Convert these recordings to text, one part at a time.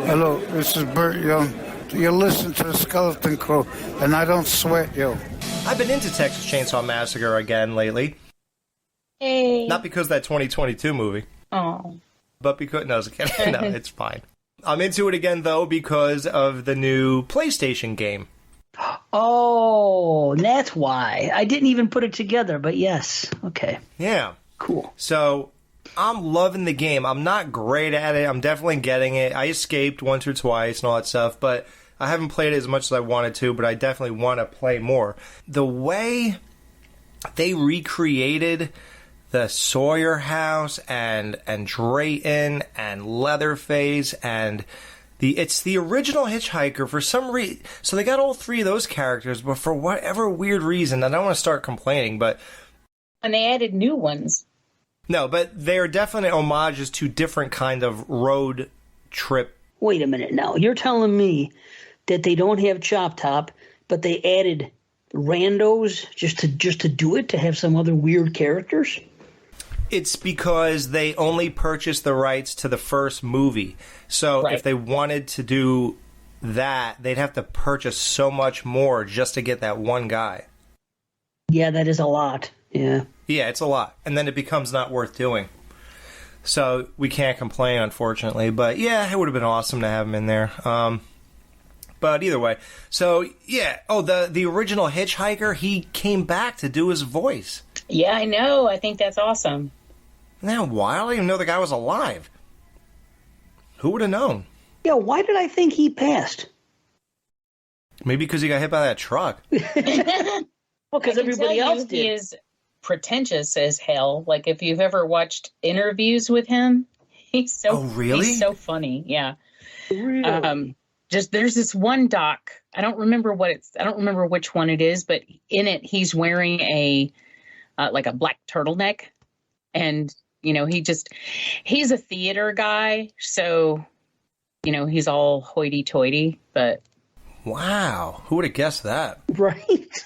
Hello, this is Burt Young. You listen to the Skeleton Crew, and I don't sweat you. I've been into Texas Chainsaw Massacre again lately. Hey. Not because of that 2022 movie. Oh. But because... No, I was kidding. No, it's fine. I'm into it again, though, because of the new PlayStation game. Oh, that's why. I didn't even put it together, but yes. Okay. Yeah. Cool. So, I'm loving the game. I'm not great at it. I'm definitely getting it. I escaped once or twice and all that stuff, but I haven't played it as much as I wanted to, but I definitely want to play more. The way they recreated the Sawyer house and Drayton and Leatherface and it's the original Hitchhiker for some reason. So they got all three of those characters, but for whatever weird reason, I don't want to start complaining, but... And they added new ones. No, but they are definite homages to different kind of road trip. Wait a minute now. You're telling me that they don't have Chop Top, but they added randos just to do it, to have some other weird characters? It's because they only purchased the rights to the first movie. So if they wanted to do that, they'd have to purchase so much more just to get that one guy. Yeah, that is a lot. Yeah. Yeah, it's a lot. And then it becomes not worth doing. So we can't complain, unfortunately. But yeah, it would have been awesome to have him in there. But either way. So yeah. Oh, the original Hitchhiker, he came back to do his voice. Yeah, I know. I think that's awesome. Isn't that wild? I didn't even know the guy was alive. Who would have known? Yeah, why did I think he passed? Maybe because he got hit by that truck. Well, because everybody else did. He is pretentious as hell. Like, if you've ever watched interviews with him, he's so... Oh, really? He's so funny, yeah. Really? There's this one doc. I don't remember which one it is, but in it, he's wearing a black turtleneck. And, he's a theater guy. So, he's all hoity-toity, but... Wow. Who would have guessed that? Right.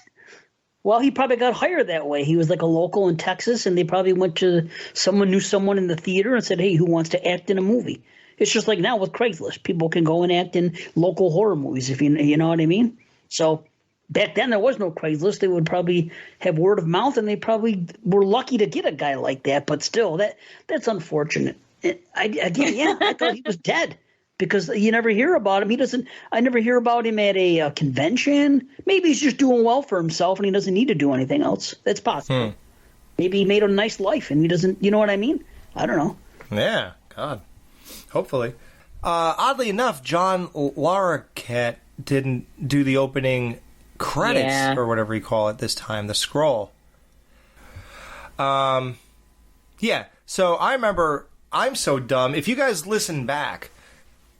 Well, he probably got hired that way. He was like a local in Texas, and they probably went to knew someone in the theater and said, hey, who wants to act in a movie? It's just like now with Craigslist. People can go and act in local horror movies, if you know what I mean. So back then there was no Craigslist. They would probably have word of mouth, and they probably were lucky to get a guy like that. But still, that's unfortunate. I thought he was dead. Because you never hear about him. I never hear about him at a convention. Maybe he's just doing well for himself and he doesn't need to do anything else. That's possible. Maybe he made a nice life and he doesn't, you know what I mean? I don't know. Yeah, God. Hopefully. Oddly enough, John Larroquette didn't do the opening credits or whatever you call it this time, the scroll. Yeah, so I remember, I'm so dumb. If you guys listen back,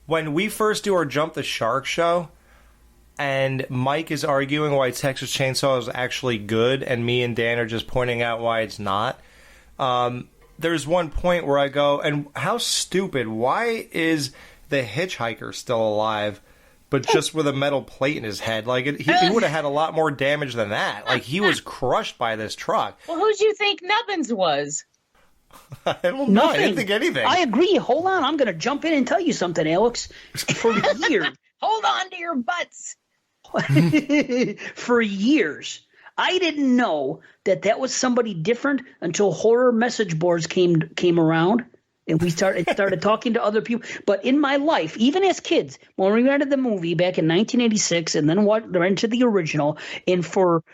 when we first do our Jump the Shark show, and Mike is arguing why Texas Chainsaw is actually good, and me and Dan are just pointing out why it's not, there's one point where I go, and how stupid, why is the Hitchhiker still alive, but just with a metal plate in his head? Like, he would have had a lot more damage than that. Like, he was crushed by this truck. Well, who'd you think Nubbins was? I don't know. I didn't think anything. I agree. Hold on. I'm going to jump in and tell you something, Alex. For years. Hold on to your butts. For years. I didn't know that was somebody different until horror message boards came around. And we started talking to other people. But in my life, even as kids, when we rented the movie back in 1986 and then rented the original, and for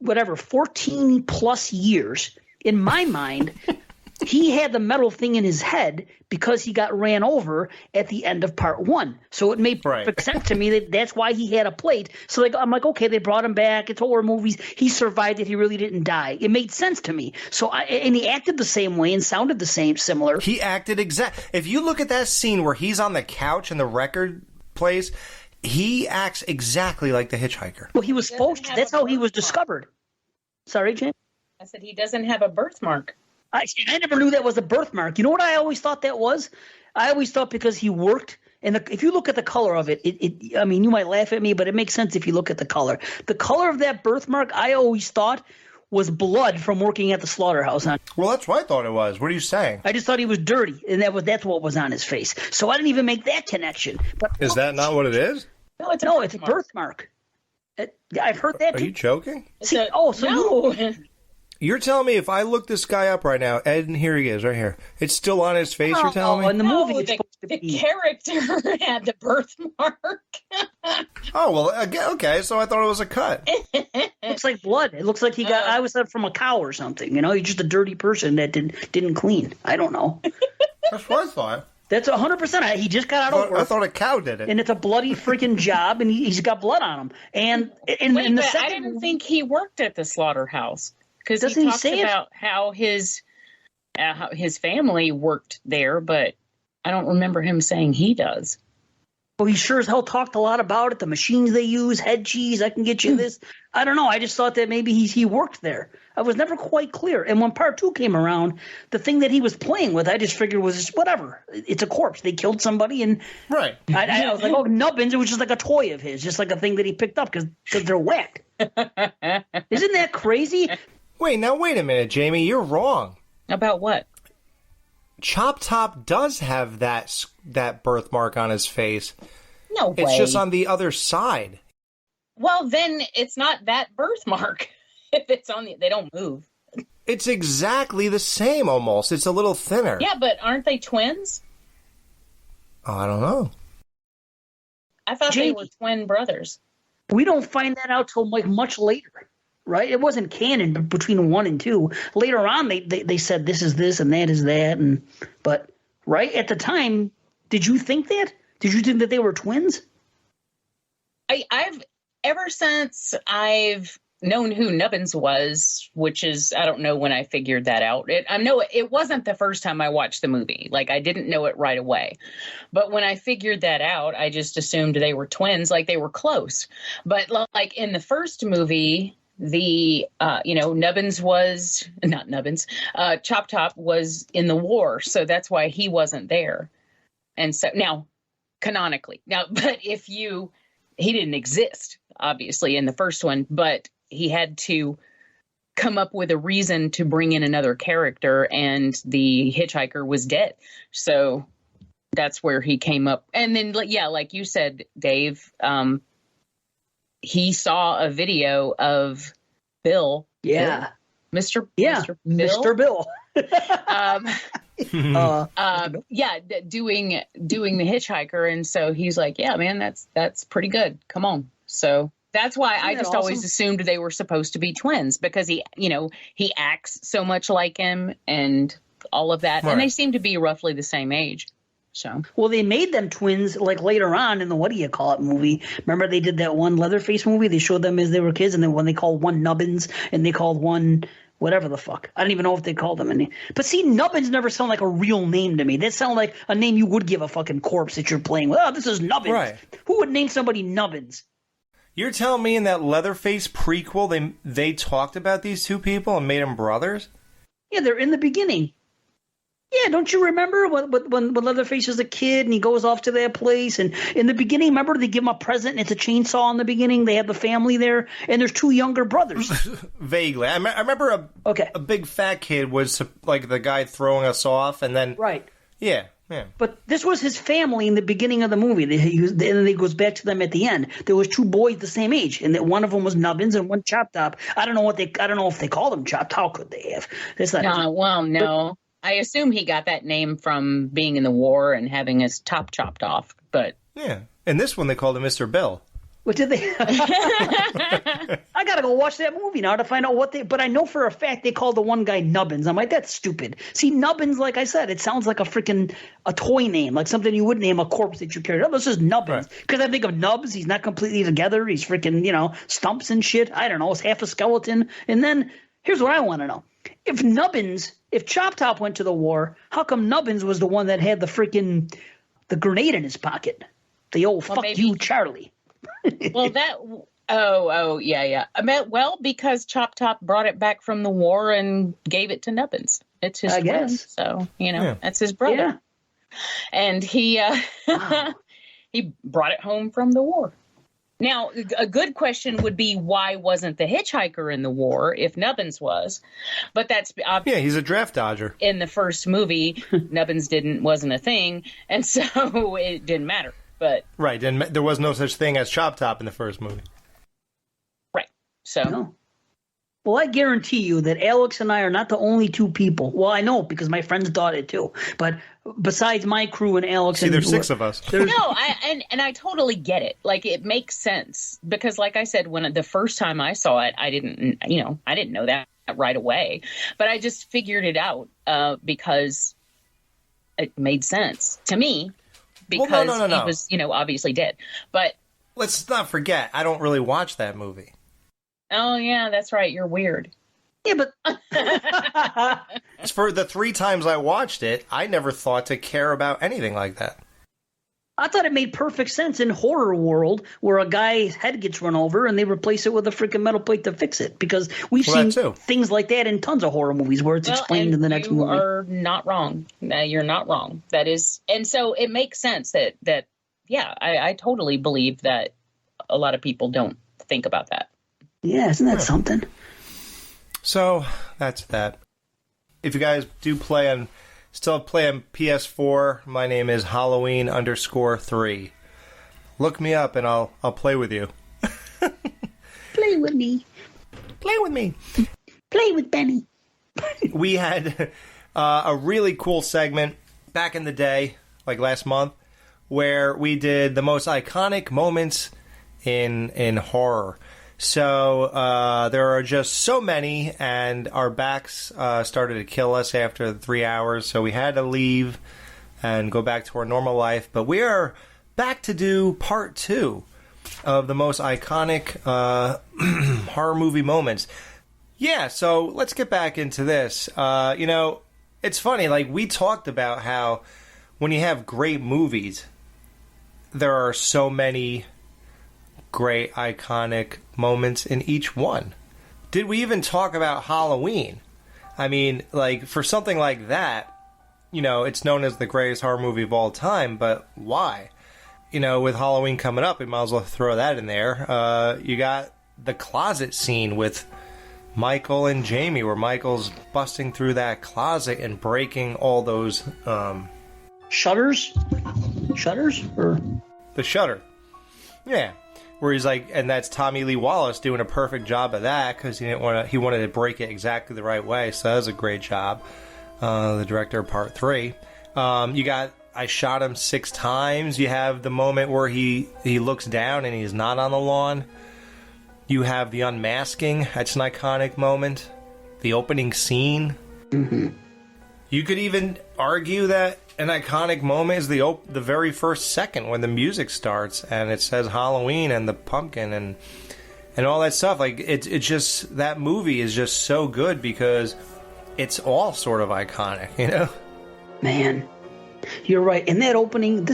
14 plus years, in my mind... He had the metal thing in his head because he got ran over at the end of part one. So it made perfect sense to me that's why he had a plate. So I'm like, okay, they brought him back. It's horror movies. He survived it. He really didn't die. It made sense to me. And he acted the same way and sounded similar. He acted If you look at that scene where he's on the couch and the record plays, he acts exactly like the Hitchhiker. Well, he was supposed to. That's how he was discovered. Sorry, Jim? I said he doesn't have a birthmark. I never knew that was a birthmark. You know what I always thought that was? I always thought because he worked, and if you look at the color of it, I mean, you might laugh at me, but it makes sense if you look at the color. The color of that birthmark, I always thought, was blood from working at the slaughterhouse. Well, that's what I thought it was. What are you saying? I just thought he was dirty, and that's what was on his face. So I didn't even make that connection. But Is that not what it is? No, it's it's a birthmark. I've heard that Are too. you joking? See, no. You're telling me if I look this guy up right now, Ed, and here he is, right here. It's still on his face. You're telling in me? the movie, it's the, supposed to the be. character had the birthmark. Oh well, okay. So I thought it was a cut. Looks like blood. It looks like he got. I was from a cow or something. You know, he's just a dirty person that didn't clean. I don't know. That's what I thought. That's 100%. He just got out of work. I thought a cow did it. And it's a bloody freaking job, and he's got blood on him. And in the But second, I didn't think he worked at the slaughterhouse because Doesn't he he talks say it? about how his family worked there, but I don't remember him saying he does. well, he sure as hell talked a lot about it. The machines they use, head cheese. I can get you this. I don't know. I just thought that maybe he worked there. I was never quite clear. And when part 2 came around, the thing that he was playing with, I just figured was just whatever. It's a corpse. They killed somebody, and Right. I was like, oh, Nubbins. It was just like a toy of his, just like a thing that he picked up because they're whacked. Isn't that crazy? Wait a minute, Jamie. You're wrong. About what? Chop Top does have that birthmark on his face. No way. It's just on the other side. Well, then it's not that birthmark. If it's on they don't move. It's exactly the same almost. It's a little thinner. Yeah, but aren't they twins? Oh, I don't know. I thought Jamie. they were twin brothers. We don't find that out till like much later, right? It wasn't canon between 1 and 2. Later on, they said this is this and that is that, but right at the time, did you think that? Did you think that they were twins? I've ever since I've known who Nubbins was, which is I don't know when I figured that out. I know it wasn't the first time I watched the movie. Like I didn't know it right away, but when I figured that out, I just assumed they were twins, like they were close. But like in the first movie, the Nubbins was not Nubbins. Chop Top was in the war, so that's why he wasn't there. And so now, canonically, but he didn't exist obviously in the first one, but he had to come up with a reason to bring in another character, and the hitchhiker was dead. So that's where he came up. And then, yeah, like you said, Dave, he saw a video of Bill. Yeah. Mr. Yeah. Mr. Bill. Bill. Doing the hitchhiker. And so he's like, yeah, man, that's pretty good. Come on. So that's why I just always assumed they were supposed to be twins, because he acts so much like him and all of that. Right. And they seem to be roughly the same age. So, well, they made them twins like later on in the What Do You Call It movie. Remember they did that one Leatherface movie? They showed them as they were kids, and then when they called one Nubbins and they called one whatever the fuck. I don't even know if they called them any. But see, Nubbins never sound like a real name to me. That sound like a name you would give a fucking corpse that you're playing with. Oh, this is Nubbins. Right. Who would name somebody Nubbins? You're telling me in that Leatherface prequel they talked about these two people and made them brothers? Yeah, they're in the beginning. Yeah, don't you remember when Leatherface is a kid and he goes off to that place? And in the beginning, remember they give him a present and it's a chainsaw in the beginning? They have the family there, and there's two younger brothers. Vaguely. I remember a big fat kid was like the guy throwing us off, and then... Right. Yeah. But this was his family in the beginning of the movie. And then he goes back to them at the end. There was two boys the same age, and that one of them was Nubbins and one Chop Top. I don't know if they called him Chop Top. How could they have? That's not. No. I assume he got that name from being in the war and having his top chopped off. But yeah, and this one they called him Mr. Bill. What did they? I gotta go watch that movie now to find out what they. But I know for a fact they called the one guy Nubbins. I'm like, that's stupid. See, Nubbins, like I said, it sounds like a toy name, like something you would name a corpse that you carried. Oh, this is Nubbins, because I think of Nubs. He's not completely together. He's freaking, stumps and shit. I don't know. It's half a skeleton. And then here's what I want to know: if Chop Top went to the war, how come Nubbins was the one that had the grenade in his pocket? The old you, Charlie. Well, yeah. I meant, because Chop Top brought it back from the war and gave it to Nubbins. It's his friend, so that's his brother. Yeah. And he he brought it home from the war. Now, a good question would be, why wasn't the hitchhiker in the war if Nubbins was? But that's Yeah, he's a draft dodger. in the first movie. Nubbins wasn't a thing, and so it didn't matter. But Right, and there was no such thing as Chop Top in the first movie. right, so No. Well, I guarantee you that Alex and I are not the only two people. Well, I know because my friends thought it too. But besides my crew and Alex, See, and there's 6 of us. there's no, I totally get it. Like, it makes sense because, like I said, when the first time I saw it, I didn't know that right away, but I just figured it out because it made sense to me because Well, no. he was, obviously dead. But Let's not forget, I don't really watch that movie. oh yeah, that's right. You're weird. yeah, but For the 3 times I watched it, I never thought to care about anything like that. I thought it made perfect sense in horror world where a guy's head gets run over and they replace it with a freaking metal plate to fix it because we've Well, that seen too. things like that in tons of horror movies where it's explained in the next you movie. are not wrong. No, you're not wrong. That is, and so it makes sense that yeah, I totally believe that a lot of people don't think about that. Yeah, isn't that something? So, that's that. If you guys do still play on PS4, my name is Halloween_3. Look me up and I'll play with you. Play with me. Play with me. Play with Benny. We had a really cool segment back in the day, like last month, where we did the most iconic moments in horror. So there are just so many, and our backs started to kill us after the 3 hours, so we had to leave and go back to our normal life. But we are back to do part 2 of the most iconic horror movie moments. Yeah, so let's get back into this. It's funny, like we talked about how when you have great movies, there are so many great iconic moments in each one. Did we even talk about Halloween? I mean, like, for something like that, it's known as the greatest horror movie of all time, but why? With Halloween coming up, we might as well throw that in there. You got the closet scene with Michael and Jamie, where Michael's busting through that closet and breaking all those, Shutters? Or the shutter. Yeah. Where he's like, and that's Tommy Lee Wallace doing a perfect job of that because he wanted to break it exactly the right way. So that was a great job. The director of part 3. You got I shot him 6 times. You have the moment where he looks down and he's not on the lawn. You have the unmasking. That's an iconic moment. The opening scene. Mm-hmm. You could even argue that an iconic moment is the very first second when the music starts and it says Halloween and the pumpkin and all that stuff. Like it's just, that movie is just so good because it's all sort of iconic, Man, you're right. In that opening,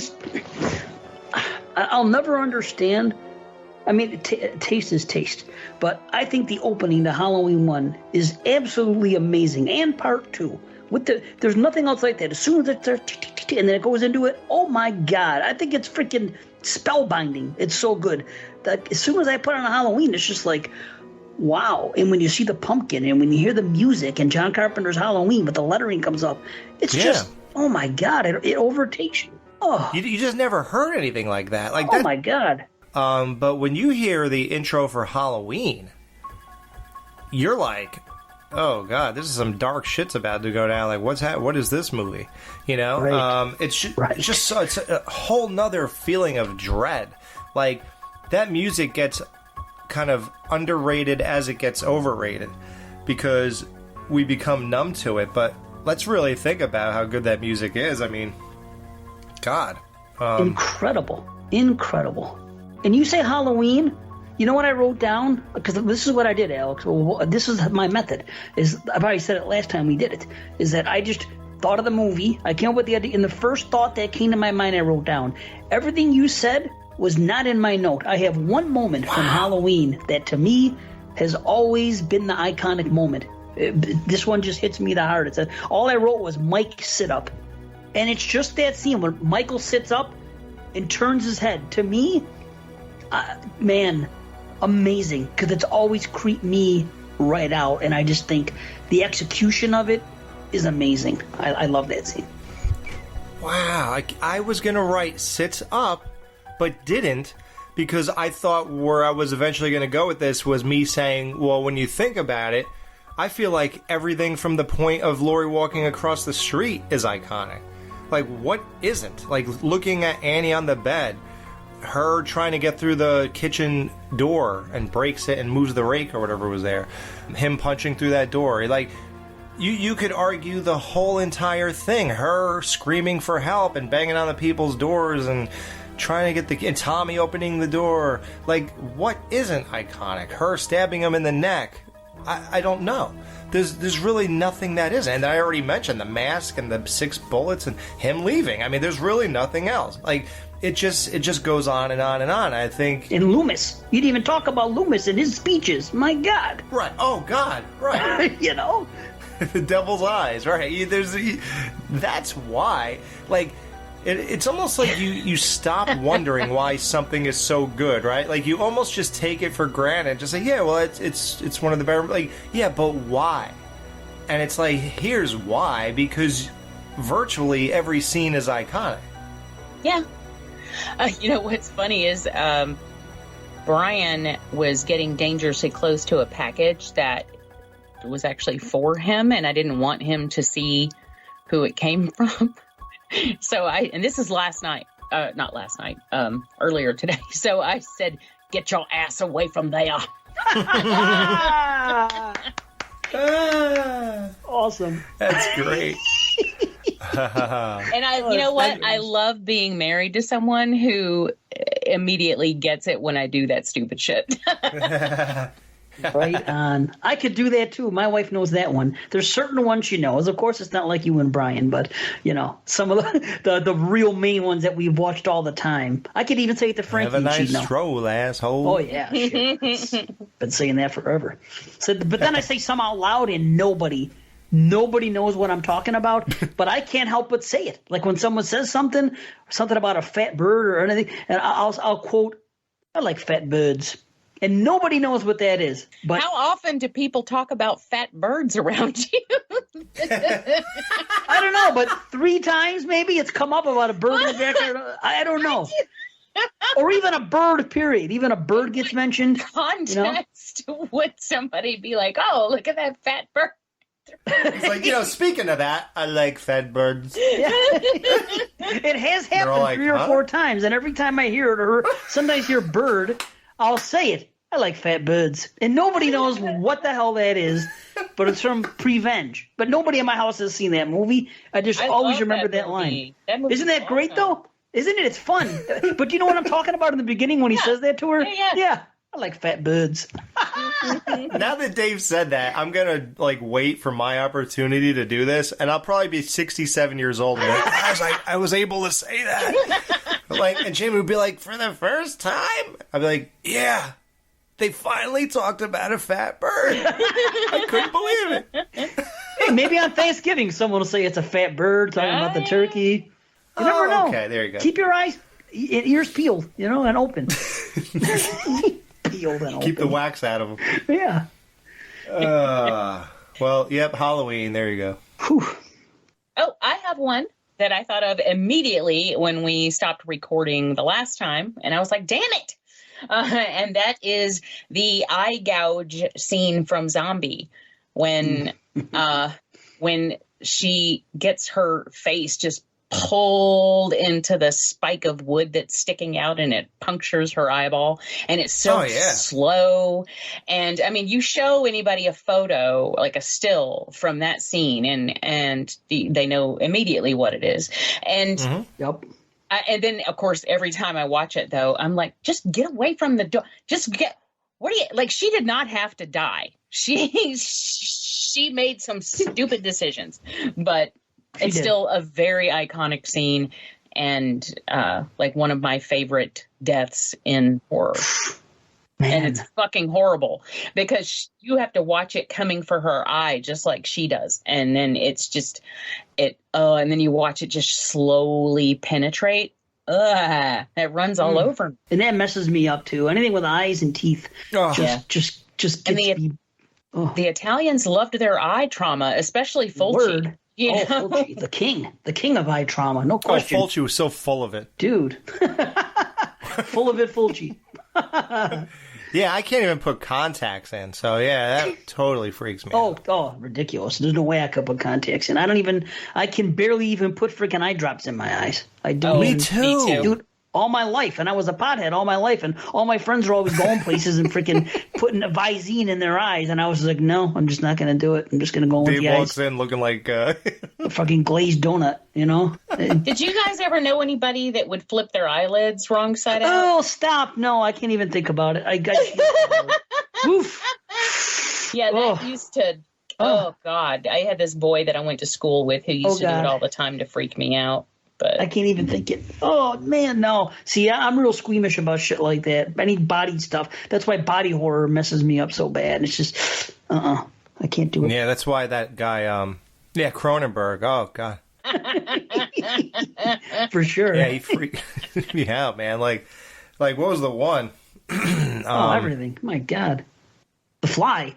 I'll never understand. I mean, taste is taste, but I think the opening to Halloween 1 is absolutely amazing, and part 2. There's nothing else like that. As soon as it starts, and then it goes into it, oh my God, I think it's freaking spellbinding. It's so good. As soon as I put on a Halloween, it's just like, wow. And when you see the pumpkin, and when you hear the music, and John Carpenter's Halloween, but the lettering comes up, it's just, oh my God, it overtakes you. Oh, You just never heard anything like that. Like oh that. my God. But when you hear the intro for Halloween, you're like, oh God, this is some dark shit's about to go down. Like, what is this movie? Right. It's just it's a whole nother feeling of dread. Like, that music gets kind of underrated as it gets overrated because we become numb to it. But let's really think about how good that music is. I mean, God. Incredible. And you say Halloween, you know what I wrote down? Because this is what I did, Alex. Well, this is my method. I've already said it last time we did it, is that I just thought of the movie. I came up with the idea, and the first thought that came to my mind, I wrote down. Everything you said was not in my note. I have one moment from Halloween that, to me, has always been the iconic moment. This one just hits me the hardest. All I wrote was Mike sit up. And it's just that scene when Michael sits up and turns his head. To me, man, amazing, because it's always creeped me right out, and I just think the execution of it is amazing. I love that scene. Wow, I was going to write sits up, but didn't, because I thought where I was eventually going to go with this was me saying, well, when you think about it, I feel like everything from the point of Laurie walking across the street is iconic. Like, what isn't? Like, looking at Annie on the bed, her trying to get through the kitchen door and breaks it and moves the rake or whatever was there, him punching through that door. Like, you could argue the whole entire thing. Her screaming for help and banging on the people's doors and trying to get and Tommy opening the door. Like, what isn't iconic? Her stabbing him in the neck. I don't know. There's really nothing that isn't. And I already mentioned the mask and the 6 bullets and him leaving. I mean, there's really nothing else. Like, it just goes on and on and on. I think. And Loomis. You didn't even talk about Loomis in his speeches. My God. Right. Oh, God. Right. You know? The devil's eyes, right? That's why. Like, it's almost like you stop wondering why something is so good, right? Like, you almost just take it for granted. Just say, yeah, well, it's one of the better. Like, yeah, but why? And it's like, here's why: because virtually every scene is iconic. Yeah. You know what's funny is Brian was getting dangerously close to a package that was actually for him, and I didn't want him to see who it came from. So and this is last night, not last night, earlier today. So I said, "Get your ass away from there." Awesome. That's great. And you know what? I love being married to someone who immediately gets it when I do that stupid shit. Right on. I could do that too. My wife knows that one. There's certain ones she knows. Of course, it's not like you and Brian, but you know, some of the real main ones that we've watched all the time. I could even say it to Frankie. Have a she'd nice know. stroll, asshole. Oh yeah, shit. Been saying that forever. So, but then I say some out loud, and nobody knows what I'm talking about. But I can't help but say it. Like when someone says something about a fat bird or anything, and I'll quote, "I like fat birds." And nobody knows what that is. But how often do people talk about fat birds around you? I don't know, but 3 times maybe it's come up about a bird in the backyard. I don't know. Or even a bird, period. Even a bird gets mentioned. Context, you know? Would somebody be like, "Oh, look at that fat bird"? It's like, speaking of that, I like fat birds. Yeah. It has happened like, 3 or 4 times, and every time I hear it or sometimes hear bird, I'll say it. I like fat birds. And nobody knows what the hell that is, but it's from Prevenge. But nobody in my house has seen that movie. I just always remember that line. Isn't that great, though? Isn't it? It's fun. But do you know what I'm talking about in the beginning when he says that to her? Yeah. I like fat birds. Now that Dave said that, I'm going to wait for my opportunity to do this, and I'll probably be 67 years old. And I was able to say that. And Jamie would be like, "For the first time?" I'd be like, "Yeah, they finally talked about a fat bird." I couldn't believe it. Hey, maybe on Thanksgiving someone will say it's a fat bird talking about the turkey. You never know. Okay, there you go. Keep your eyes, ears peeled, and open. Peeled and open. Keep the wax out of them. Yeah. Well, yep, Halloween. There you go. Whew. Oh, I have one that I thought of immediately when we stopped recording the last time, and I was like, "Damn it!" And that is the eye gouge scene from Zombie, when she gets her face just pulled into the spike of wood that's sticking out, and it punctures her eyeball, and it's so slow. And I mean, you show anybody a photo, like a still from that scene, and they know immediately what it is. And Yep. And then, of course, every time I watch it, though, I'm like, just get away from the door. Just get. What do you like? She did not have to die. She made some stupid decisions, but it's still a very iconic scene, and one of my favorite deaths in horror. Man. And it's fucking horrible because you have to watch it coming for her eye just like she does, and then it's just and then you watch it just slowly penetrate. that runs all over. And that messes me up too. Anything with eyes and teeth Oh. just gets And me. The Italians loved their eye trauma, especially Fulci. Word. You know? Fulci, the king of eye trauma, no Oh, question, Fulci was so full of it. dude. Full of it, Fulci. Yeah, I can't even put contacts in. So yeah, that totally freaks me out. Oh, ridiculous! There's no way I could put contacts in. I can barely even put freaking eye drops in my eyes. I don't. Oh, Me me too. too. Dude, all my life, and I was a pothead all my life, and all my friends were always going places and freaking putting a Visine in their eyes, and I was like, no, I'm just not going to do it. I'm just going to go with Dave the walks eyes, in looking like a fucking glazed donut, you know? Did you guys ever know anybody that would flip their eyelids wrong side out? Oh, stop. No, I can't even think about it. I got Oof. Yeah, that Oh. used to. Oh God, I had this boy that I went to school with who used to do God. it all the time to freak me out. But I can't even think it. Oh, man, no. See, I'm real squeamish about shit like that. Any body stuff. That's why body horror messes me up so bad. It's just, I can't do it. yeah, that's why that guy, Cronenberg. Oh god, For sure. yeah, he freaked me out, man. Like what was the one? Everything. My God. The Fly.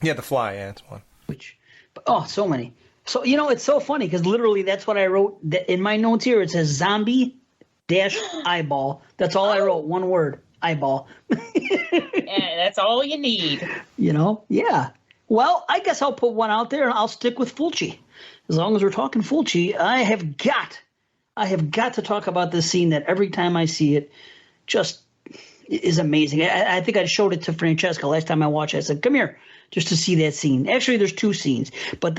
Yeah, The Fly. Yeah, that's one. So many. So, it's so funny because literally that's what I wrote in my notes here. It says zombie dash eyeball. That's all I wrote. One word, eyeball. yeah, that's all you need. Yeah. Well, I guess I'll put one out there and I'll stick with Fulci. As long as we're talking Fulci, I have got to talk about this scene that every time I see it just is amazing. I think I showed it to Francesca last time I watched it. I said, come here, just to see that scene. Actually, there's two scenes. But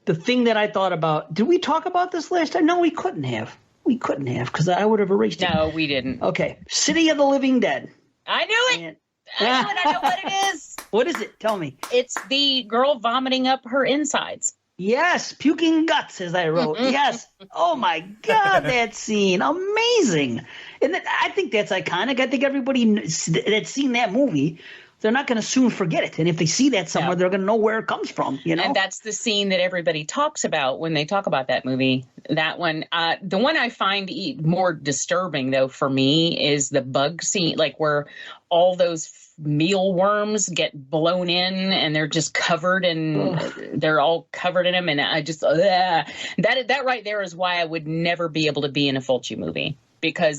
the thing that I thought about, did we talk about this last time? No, we couldn't have. We couldn't have because I would have erased it. No, we didn't. Okay. City of the Living Dead. I knew it. And- I know what it is. What is it? Tell me. It's the girl vomiting up her insides. Yes, puking guts, as I wrote. Yes. Oh my God, that scene, amazing. And I think that's iconic. I think everybody that's seen that movie, they're not going to soon forget it. And if they see that somewhere, they're going to know where it comes from. And that's the scene that everybody talks about when they talk about that movie. That one, the one I find more disturbing though for me is the bug scene, like where all those mealworms get blown in and they're just covered and they're all covered in them. And I just, that right there is why I would never be able to be in a Fulci movie, because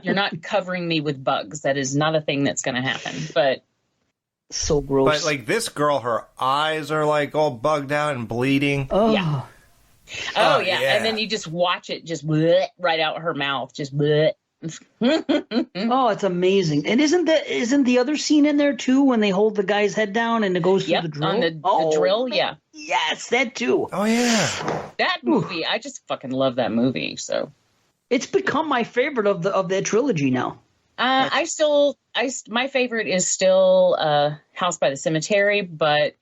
you're not covering me with bugs. That is not a thing that's going to happen. But so gross. But like this girl, her eyes are like all bugged out and bleeding. Oh. yeah. Oh yeah. And then you just watch it just right out her mouth, just Oh, it's amazing. And isn't the other scene in there too when they hold the guy's head down and it goes through the drill? On the drill, yeah. Yes, that too. Oh yeah. That movie, I just fucking love that movie. So It's become my favorite of that trilogy now. my favorite is still House by the Cemetery, but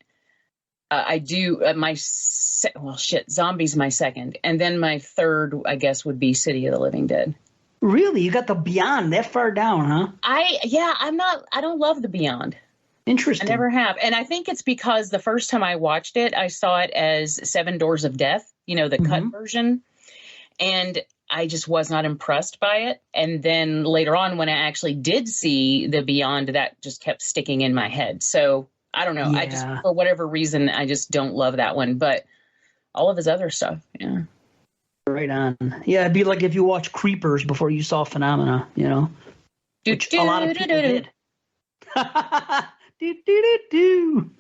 I do Zombie's my second, and then my third, I guess, would be City of the Living Dead. Really? You got the Beyond that far down, huh? I don't love the Beyond. Interesting. I never have. And I think it's because the first time I watched it, I saw it as Seven Doors of Death, the cut version. And I just was not impressed by it. And then later on, when I actually did see the Beyond, that just kept sticking in my head. So I don't know. Yeah. I just, for whatever reason, I just don't love that one. But all of his other stuff, yeah. Right on. Yeah, it'd be like if you watch Creepers before you saw Phenomena, Which a lot of people did.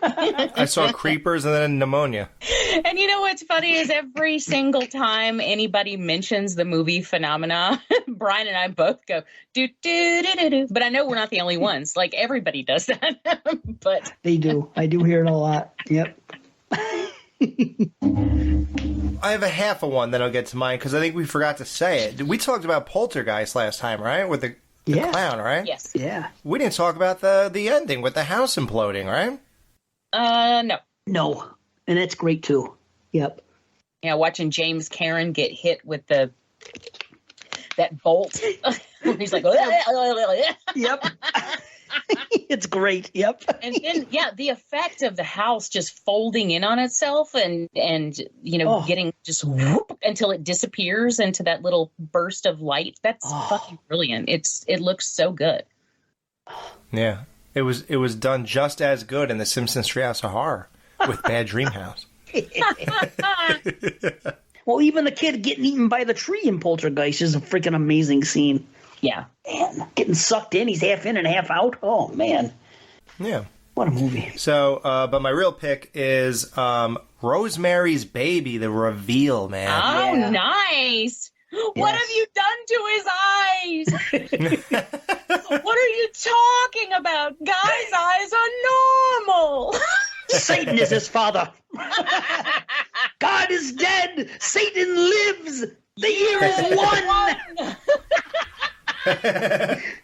I saw Creepers and then Pneumonia. And you know what's funny is every single time anybody mentions the movie Phenomena, Brian and I both go do do do do do. But I know we're not the only ones. Like everybody does that. But They do. I do hear it a lot. Yep. I have a half of one that I'll get to mine because I think we forgot to say it. We talked about Poltergeist last time, right? With the clown, right? yes. Yeah. We didn't talk about the ending with the house imploding, right? No. No. And that's great too. Yep. Yeah, watching James Cameron get hit with that bolt. He's like, Yep. It's great. Yep. And then, yeah, the effect of the house just folding in on itself and you know, getting just whoop until it disappears into that little burst of light. That's fucking brilliant. It looks so good. Yeah. It was done just as good in the Simpsons Treehouse of Horror with Bad Dream House. Well, even the kid getting eaten by the tree in Poltergeist is a freaking amazing scene. Yeah. Man, getting sucked in. He's half in and half out. Oh, man. Yeah. What a movie. So, but my real pick is Rosemary's Baby, the reveal, man. Oh, nice. What have you done to his eyes? What are you talking about? Guys' eyes are normal. Satan is his father. God is dead. Satan lives. The year is one.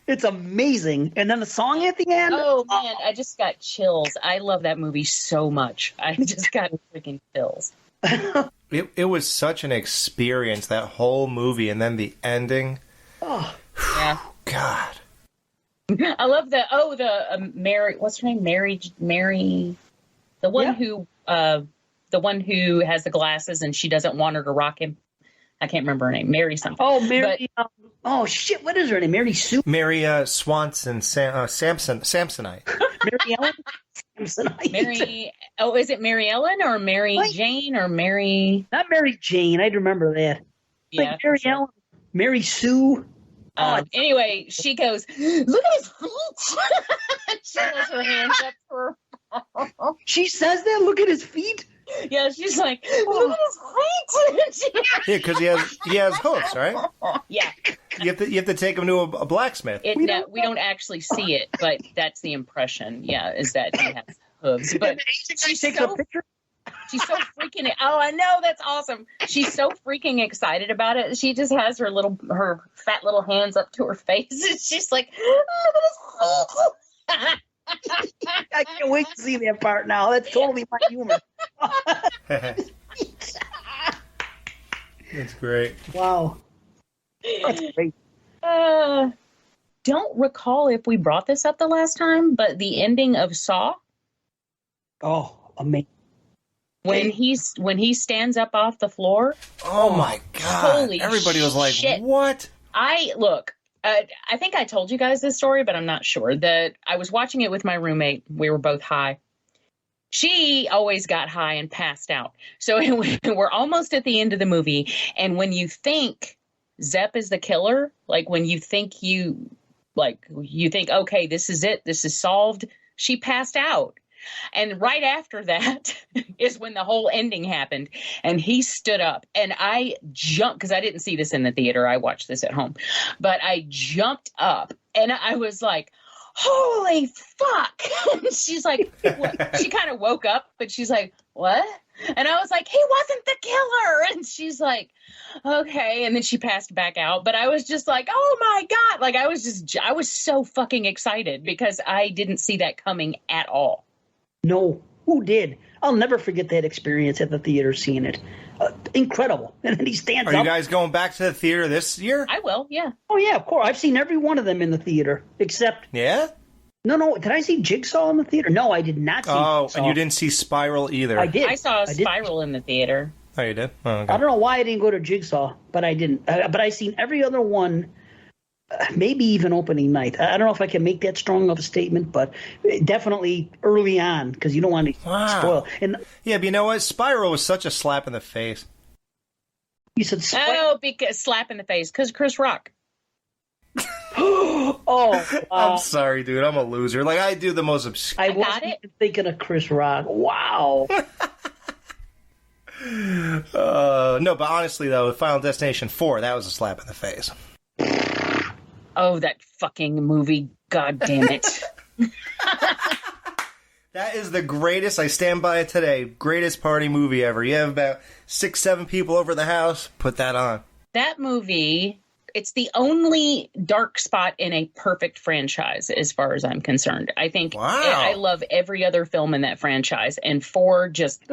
It's amazing. And then the song at the end. Oh, man, I just got chills. I love that movie so much. I just got freaking chills. It was such an experience, that whole movie, and then the ending. Oh, yeah. God. I love the Mary. What's her name? Mary. The one who has the glasses and she doesn't want her to rock him. I can't remember her name. Mary something. Oh, Mary. Oh shit! What is her name? Mary Sue. Mary Swanson, Samsonite. Mary Ellen. Samsonite. Mary. Oh, is it Mary Ellen or Mary Jane or Mary? Not Mary Jane. I remember that. Yeah. Like Mary Ellen. Mary Sue. Anyway, she goes, look at his feet. She has her hands up for her. She says that? Look at his feet? Yeah, she's like, look at his feet. Yeah, because he has hoofs, right? Yeah. You have to take him to a blacksmith. We don't actually see it, but that's the impression. Yeah, is that he has hooves. But she's so freaking. Oh, I know, that's awesome. She's so freaking excited about it. She just has her fat little hands up to her face. And she's like, look at his feet. I can't wait to see that part now. That's totally my humor. That's great. Wow. That's great. Don't recall if we brought this up the last time, but the ending of Saw. Oh, amazing. When he stands up off the floor. Oh my God. Holy Everybody was like, shit. what? I think I told you guys this story, but I'm not sure. That I was watching it with my roommate. We were both high. She always got high and passed out. So we're almost at the end of the movie. And when you think Zepp is the killer, like when you think okay, this is it. This is solved. She passed out. And right after that is when the whole ending happened. And he stood up and I jumped, because I didn't see this in the theater. I watched this at home. But I jumped up and I was like, holy fuck. She's like, what? She kind of woke up, but she's like, what? And I was like, he wasn't the killer. And she's like, okay. And then she passed back out. But I was just like, oh my God. Like I was so fucking excited because I didn't see that coming at all. No, who did? I'll never forget that experience at the theater seeing it. Incredible. And then he stands up. Are you guys going back to the theater this year? I will, yeah. Oh, yeah, of course. I've seen every one of them in the theater, except... Yeah? No. Did I see Jigsaw in the theater? No, I did not see Jigsaw. And you didn't see Spiral either. I did. I saw Spiral in the theater. Oh, you did? Oh, okay. I don't know why I didn't go to Jigsaw, but I didn't. But I seen every other one, maybe even opening night. I don't know if I can make that strong of a statement, but definitely early on, because you don't want to spoil. And yeah, but you know what? Spiral was such a slap in the face. You said because slap in the face, because Chris Rock. I'm sorry, dude. I'm a loser. Like, I do the most obscure. I wasn't even thinking of Chris Rock. Wow. No, but honestly, though, Final Destination 4, that was a slap in the face. Oh, that fucking movie. God damn it. That is the greatest, I stand by it today, greatest party movie ever. You have about 6-7 people over the house, put that on. That movie, it's the only dark spot in a perfect franchise, as far as I'm concerned. I think I love every other film in that franchise, and 4 just...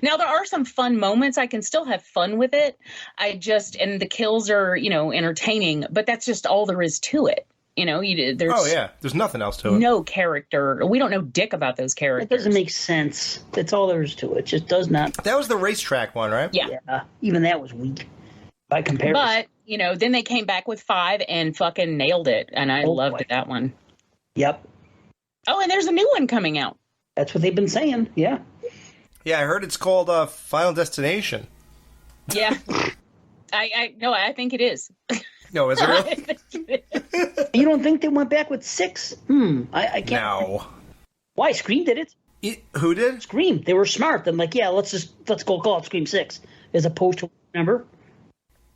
Now, there are some fun moments. I can still have fun with it. And the kills are, entertaining, but that's just all there is to it. You know, there's Oh yeah, there's nothing else to it. no character. We don't know dick about those It characters. doesn't make sense. That's all there is to it. It just does not. That was the racetrack one, right? Yeah. Yeah, even that was weak by comparison. But, you know, then they came back with 5 and fucking nailed it. And I Oh, loved boy. that one. Yep, Oh, and there's a new one coming out. that's what they've been saying. Yeah. Yeah, I heard it's called Final Destination. Yeah. I think it is. No, is it I really? think it is. You don't think they went back with 6? I can't. No. Why? Scream did it. Who did? Scream. They were smart. I'm like, yeah, let's go call it Scream 6 as opposed to, remember?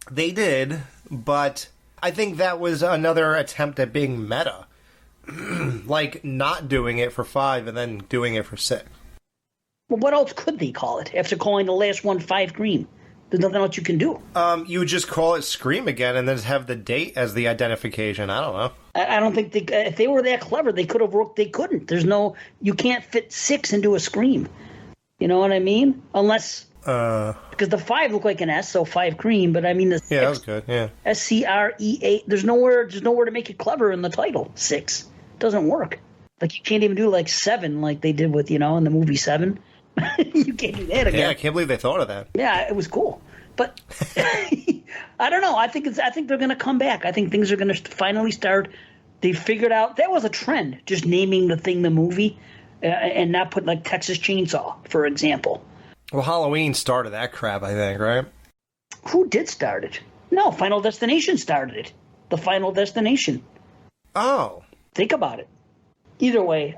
They did, but I think that was another attempt at being meta. Like, not doing it for 5 and then doing it for 6. Well, what else could they call it after calling the last one 5 Scream? There's nothing else you can do. You would just call it Scream again and then just have the date as the identification. I don't know. I don't think if they were that clever, they could have worked. They couldn't. There's no. You can't fit 6 into a Scream. You know what I mean? Unless because the 5 looked like an S, so 5 Cream. But I mean the 6, Yeah, that was good. Yeah. SCREA. There's nowhere to make it clever in the title. 6 doesn't work. Like you can't even do like 7 like they did with in the movie 7. You can't do that again. Yeah, I can't believe they thought of that. Yeah, it was cool, but I don't know. I think they're going to come back. I think things are going to finally start. They figured out that was a trend, just naming the thing the movie, and not put like Texas Chainsaw, for example. Well, Halloween started that crap, I think, right? Who did start it? No, Final Destination started it. The Final Destination. Oh. Think about it. Either way,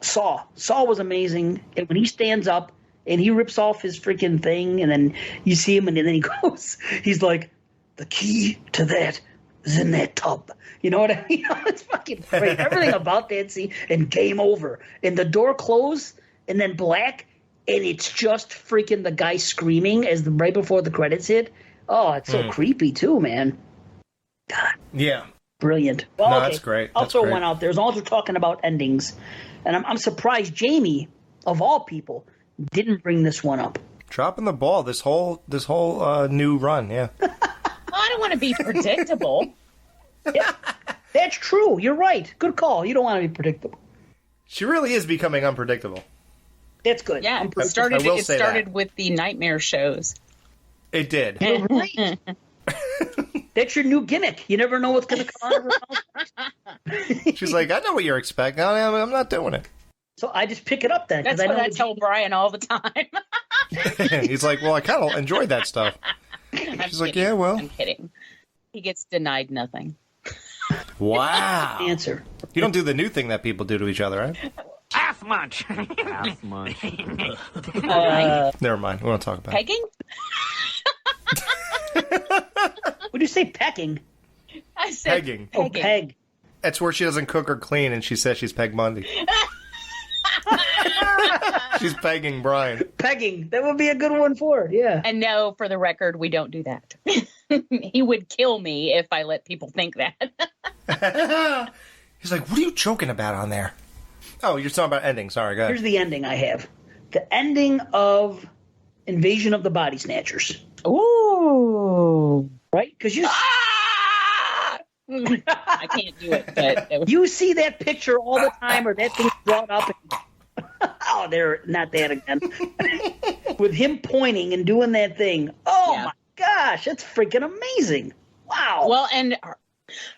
Saw was amazing, and when he stands up and he rips off his freaking thing, and then you see him, and then he goes, he's like, the key to that is in that tub. You know what I mean? It's fucking great. Everything about that scene, and game over, and the door closed, and then black, and it's just freaking the guy screaming right before the credits hit. Oh, it's so creepy too, man. God, Yeah. brilliant. Well, No, okay. that's great. I'll That's throw great. one out there. As long as we're talking about endings. And I'm surprised Jamie, of all people, didn't bring this one up. Dropping the ball this whole new run, yeah. I don't want to be predictable. Yeah, that's true. You're right. Good call. You don't want to be predictable. She really is becoming unpredictable. That's good. Yeah, I'm it pretty- started. I will It say started that. with the nightmare shows. It did. You're right. That's your new gimmick. You never know what's going to come out of her mouth. She's like, I know what you're expecting. I'm not doing it. So I just pick it up then. 'cause That's I what know I tell Brian all the time. He's like, well, I kind of enjoyed that stuff. She's like, yeah, well. I'm kidding. He gets denied nothing. Wow. answer. You don't do the new thing that people do to each other, right? Half munch. Never mind. We won't talk about it. Pegging? Would you say pecking? I said Pegging. Oh, peg. That's where she doesn't cook or clean, and she says she's Peg Bundy. She's pegging Brian. Pegging. That would be a good one for it. Yeah. And no, for the record, we don't do that. He would kill me if I let people think that. He's like, what are you joking about on there? Oh, you're talking about ending. Sorry, go Here's ahead. the ending I have. The ending of Invasion of the Body Snatchers. Ooh. Right? Because I can't do it, but it was, you see that picture all the time, or that thing's brought up. And, oh, they're not that again. With him pointing and doing that thing. Oh, Yeah. my gosh. That's freaking amazing. Wow. well, and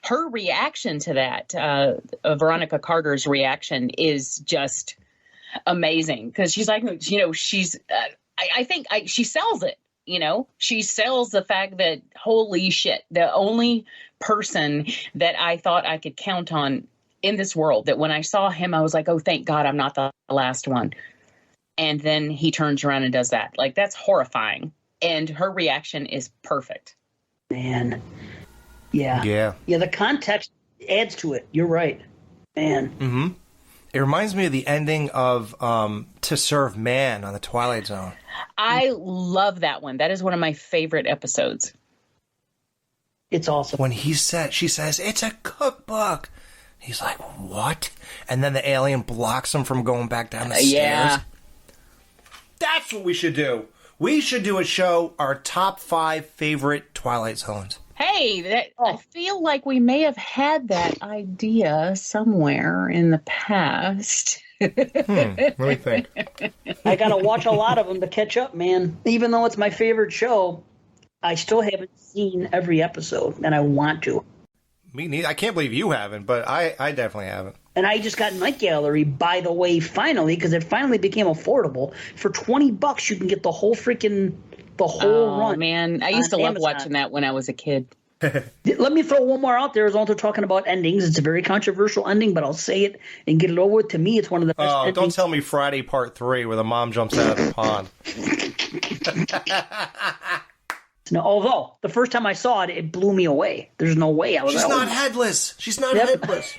her reaction to that, Veronica Carter's reaction, is just amazing because she's like, she's. I think she sells it. She sells the fact that holy shit, the only person that I thought I could count on in this world, that when I saw him, I was like, oh, thank God I'm not the last one. And then he turns around and does that. Like, that's horrifying. And her reaction is perfect. Man. Yeah. Yeah. Yeah, the context adds to it. You're right. Man. It reminds me of the ending of To Serve Man on the Twilight Zone. I love that one. That is one of my favorite episodes. It's awesome. When she says, it's a cookbook. He's like, what? And then the alien blocks him from going back down the stairs. Yeah. That's what we should do. We should do a show, our top 5 favorite Twilight Zones. Hey, Oh. I feel like we may have had that idea somewhere in the past. Let me think. I gotta watch a lot of them to catch up, man. Even though it's my favorite show, I still haven't seen every episode, and I want to. Me neither. I can't believe you haven't, but I definitely haven't. And I just got Night Gallery, by the way, finally, because it finally became affordable. For $20, you can get the whole Oh, run. man. I used to on love Amazon. watching that when I was a kid. Let me throw one more out there. As also talking about endings. It's a very controversial ending, but I'll say it and get it over with. To me, it's one of the best Oh, endings. don't tell me Friday Part 3 where the mom jumps out of the pond. No, although the first time I saw it, it blew me away. There's no way I was. She's like, not headless. She's not headless.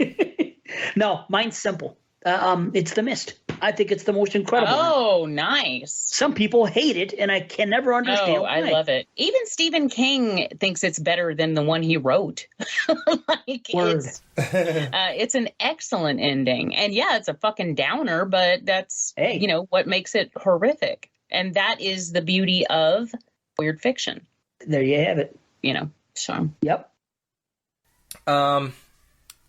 No, mine's simple. It's The Mist. I think it's the most incredible. Oh, nice. Some people hate it, and I can never understand Oh, why. I love it. Even Stephen King thinks it's better than the one he wrote. Word. It's an excellent ending. And yeah, it's a fucking downer, but that's, Hey. what makes it horrific. And that is the beauty of weird fiction, There you have it. so. Yep.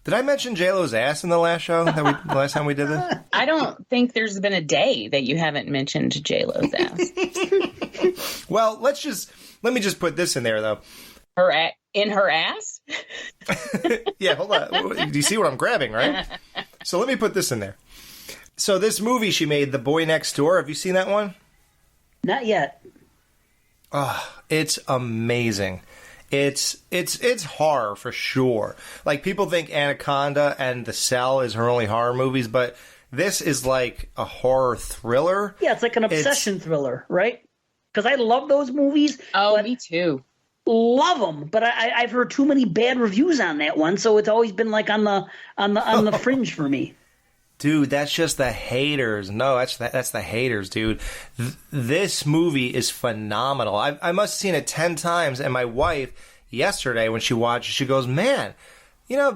Did I mention JLo's ass in the last show? The last time we did this? I don't think there's been a day that you haven't mentioned J-Lo's ass. Well, let me just put this in there though. In her ass? Yeah, hold on. Do you see what I'm grabbing, right? So let me put this in there. So this movie she made, The Boy Next Door, have you seen that one? Not yet. It's amazing. It's horror for sure. Like, people think Anaconda and The Cell is her only horror movies, but this is like a horror thriller. Yeah, it's like an obsession thriller, right? Because I love those movies. Oh, but me too. love them, but I've heard too many bad reviews on that one, so it's always been like on the fringe for me. Dude, that's just the haters. No, that's the haters, dude. This movie is phenomenal. I must have seen it 10 times, and my wife, yesterday, when she watched it, she goes, man,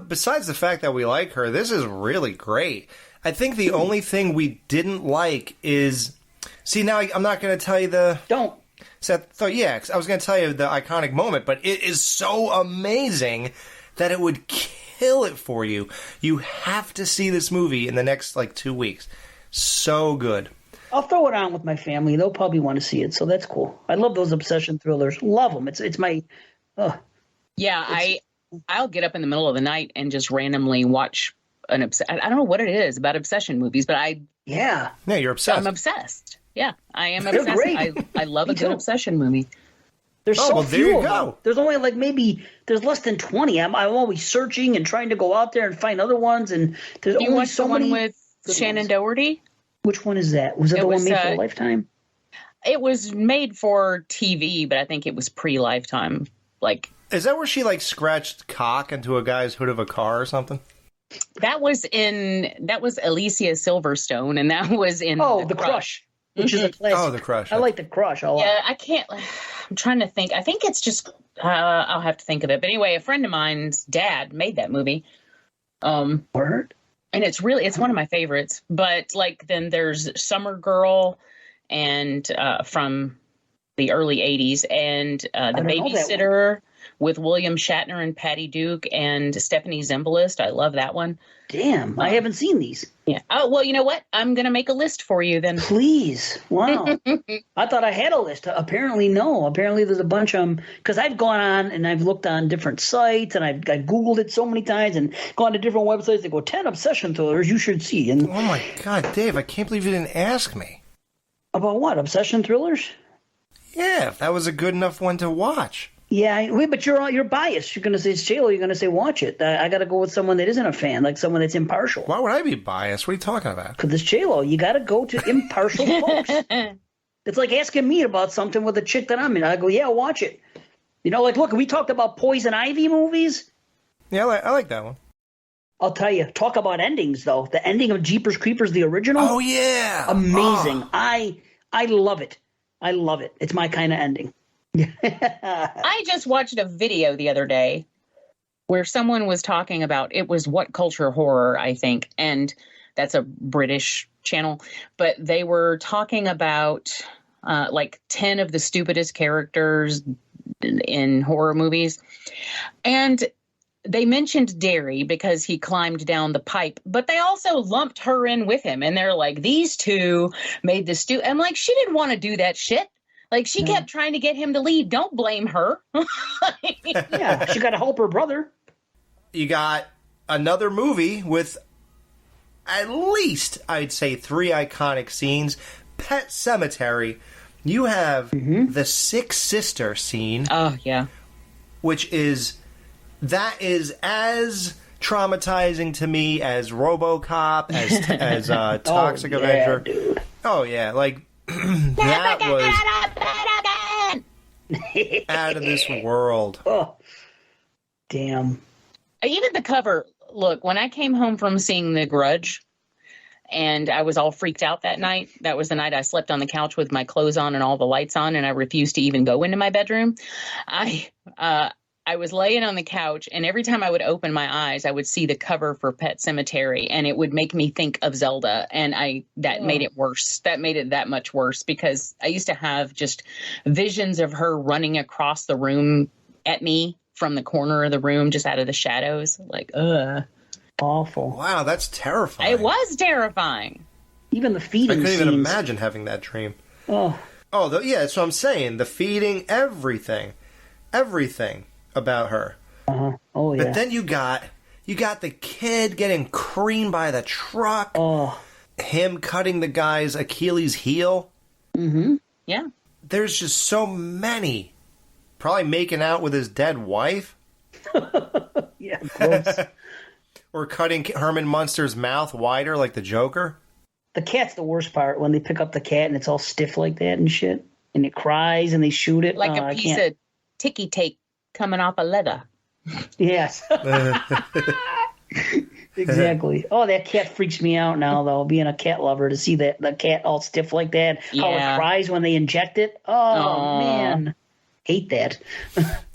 besides the fact that we like her, this is really great. I think the only thing we didn't like is... See, now I'm not going to tell you the... Don't. Seth, yeah, 'cause I was going to tell you the iconic moment, but it is so amazing that it would kill it for you. You have to see this movie in the next, 2 weeks. So good. I'll throw it on with my family. They'll probably want to see it, so that's cool. I love those obsession thrillers. Love them. It's my... Yeah, I'll get up in the middle of the night and just randomly watch I don't know what it is about obsession movies, but Yeah. Yeah, you're obsessed. I'm obsessed. Yeah, I am They're obsessed. great. I love Me a good too. obsession movie. There's Oh, so well, there few you of them. go. There's only there's less than 20. I'm always searching and trying to go out there and find other ones, and there's You only watched so the one many. with good Shannon ones. Doherty? Which one is that? Was it It the was, one made for Lifetime? It was made for TV, but I think it was pre-Lifetime. Is that where she, scratched cock into a guy's hood of a car or something? That was Alicia Silverstone, and that was in Oh, The Crush, which is a classic. Oh, The Crush. I like The Crush a lot. Yeah, I can't. I'm trying to think. I think it's just. I'll have to think of it. But anyway, a friend of mine's dad made that movie. Word? And it's one of my favorites. But then there's Summer Girl, and from the early '80s, and The don't know that one. Babysitter with William Shatner and Patty Duke and Stephanie Zimbalist. I love that one. Damn, I haven't seen these. Yeah. Oh well, you know what? I'm gonna make a list for you then. Please. Wow. I thought I had a list. Apparently, no. Apparently, there's a bunch of them. Because I've gone on and I've looked on different sites and I've Googled it so many times and gone to different websites that go 10 obsession thrillers you should see. And Oh, my God, Dave, I can't believe you didn't ask me. about what? Obsession thrillers? Yeah, if that was a good enough one to watch. Yeah, wait, but you're biased. You're going to say it's JLo. You're going to say watch it. I got to go with someone that isn't a fan, like someone that's impartial. Why would I be biased? What are you talking about? Because it's JLo. You got to go to impartial folks. It's like asking me about something with a chick that I'm in. I go, yeah, watch it. Look, we talked about Poison Ivy movies. Yeah, I like that one. I'll tell you, talk about endings, though. The ending of Jeepers Creepers, the original. Oh, yeah. Amazing. Oh. I love it. I love it. It's my kind of ending. I just watched a video the other day where someone was talking about it was What Culture Horror, I think, and that's a British channel, but they were talking about 10 of the stupidest characters in horror movies. And they mentioned Derry because he climbed down the pipe, but they also lumped her in with him. And they're like, these two made the stew. I'm like, she didn't want to do that shit. Like, she kept trying to get him to leave. Don't blame her. Yeah, she got to help her brother. You got another movie with at least, I'd say, 3 iconic scenes. Pet Sematary. You have the Sick Sister scene. Oh, yeah. Which is as traumatizing to me as RoboCop, as Toxic Avenger. Dude. Oh yeah, like that was out of this world. Oh, damn. Even the cover. Look, when I came home from seeing The Grudge, and I was all freaked out that night. That was the night I slept on the couch with my clothes on and all the lights on, and I refused to even go into my bedroom. I was laying on the couch, and every time I would open my eyes, I would see the cover for Pet Sematary, and it would make me think of Zelda, and that made it worse. That made it that much worse, because I used to have just visions of her running across the room at me from the corner of the room, just out of the shadows. Like, ugh. Awful. Wow, that's terrifying. It was terrifying. Even the I feeding couldn't even scenes. imagine having that dream. Oh, Yeah, that's what I'm saying. The feeding, everything about her. oh yeah. But then you got the kid getting creamed by the truck. Oh, Him cutting the guy's Achilles heel. Yeah. There's just so many. Probably making out with his dead wife. yeah. Gross. Or cutting Herman Munster's mouth wider like the Joker. The cat's the worst part, when they pick up the cat and it's all stiff like that and shit, and it cries and they shoot it. Like a piece of ticky tape coming off a leather. Yes. Exactly. Oh, that cat freaks me out now, though, being a cat lover, to see that the cat all stiff like that. How Yeah. it cries when they inject it. Oh, man. Hate that.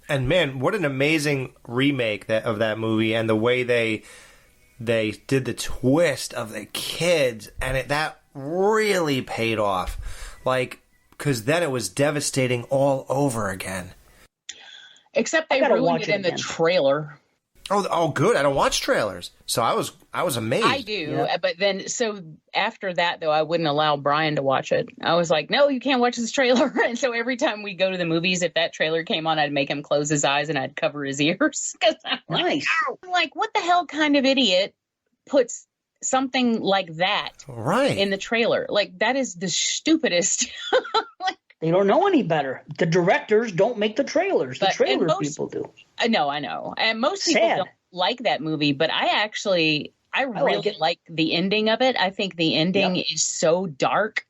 And man, what an amazing remake of that movie, and the way they did the twist of the kids, and that really paid off. Like, because then it was devastating all over again. Except they gotta ruined watch it it in the again. trailer. Oh, good. I don't watch trailers, so I was amazed. I do, Yeah. but then after that, though, I wouldn't allow Brian to watch it. I was like, no, you can't watch this trailer. And so every time we go to the movies, if that trailer came on, I'd make him close his eyes and I'd cover his ears. 'Cause I'm Nice. like, what the hell kind of idiot puts something like that Right. in the trailer? Like, that is the stupidest. They don't know any better. The directors don't make the trailers. The But- and trailer most- people do. I know. And most people Sad. don't like that movie, but I really it. like the ending of it. I think the ending is so dark.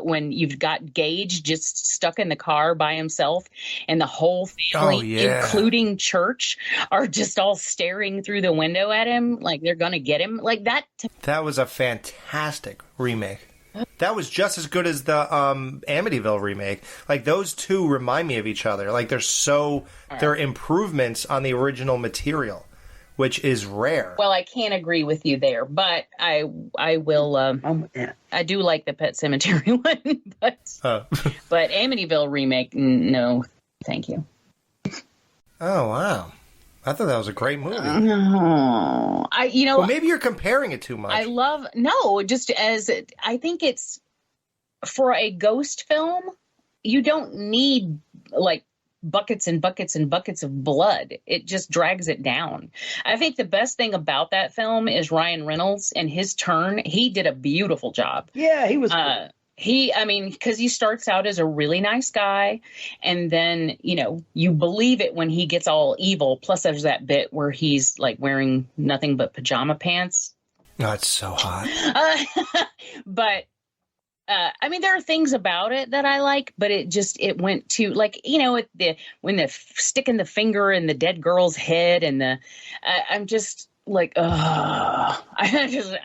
When you've got Gage just stuck in the car by himself, and the whole family, Oh, yeah. including Church, are just all staring through the window at him like they're going to get him. Like that. That was a fantastic remake. That was just as good as the Amityville remake. Like, those two remind me of each other. Like, they're improvements on the original material, which is rare. Well, I can't agree with you there, but I will. Yeah. I do like the Pet Cemetery one, but Amityville remake, no, thank you. Oh, wow. I thought that was a great movie. No, Well, maybe you're comparing it too much. I think it's for a ghost film, you don't need like buckets and buckets and buckets of blood. It just drags it down. I think the best thing about that film is Ryan Reynolds and his turn. He did a beautiful job. Yeah, he was cool. Because he starts out as a really nice guy, and then, you believe it when he gets all evil. Plus, there's that bit where he's like wearing nothing but pajama pants. Oh, it's so hot. But there are things about it that I like, but it went to like, when they're sticking the finger in the dead girl's head, and I'm just like, I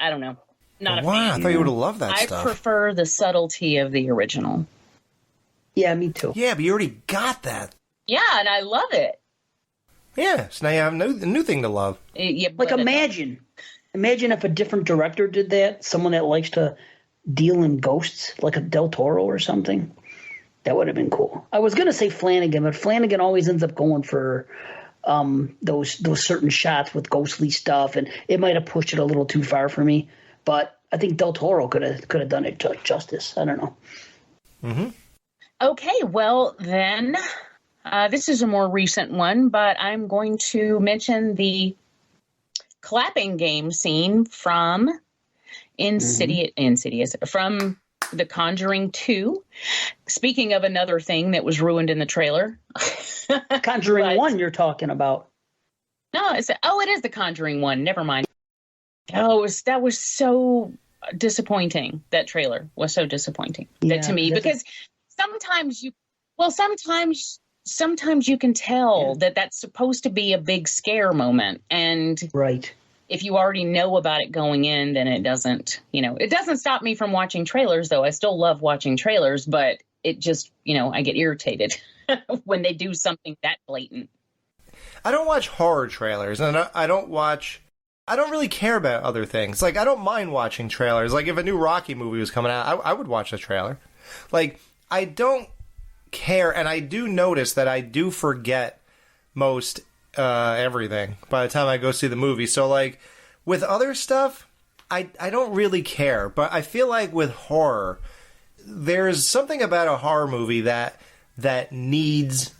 don't know. Not a Wow, fan. I thought you would have loved that I stuff. prefer the subtlety of the original. Yeah, me too. Yeah, but you already got that. Yeah, and I love it. Yeah, so now you have a new thing to love. Yeah, Like, but imagine if a different director did that. Someone that likes to deal in ghosts, like a Del Toro or something. That would have been cool. I was gonna say Flanagan, but Flanagan always ends up going for those certain shots with ghostly stuff, and it might have pushed it a little too far for me. But I think Del Toro could have done it justice. I don't know. Mm-hmm. Okay, well then, this is a more recent one, but I'm going to mention the clapping game scene from Insidious from The Conjuring 2. Speaking of another thing that was ruined in the trailer. Conjuring 1 you're talking about. No, it is The Conjuring 1. Never mind. Oh, that was so disappointing. That trailer was so disappointing to me, because sometimes you can tell that that's supposed to be a big scare moment, and right. If you already know about it going in, then it doesn't stop me from watching trailers, though. I still love watching trailers, but it just, I get irritated when they do something that blatant. I don't watch horror trailers, and I don't really care about other things. Like, I don't mind watching trailers. Like, if a new Rocky movie was coming out, I would watch the trailer. Like, I don't care, and I do notice that I do forget most everything by the time I go see the movie. So, like, with other stuff, I don't really care. But I feel like with horror, there's something about a horror movie that needs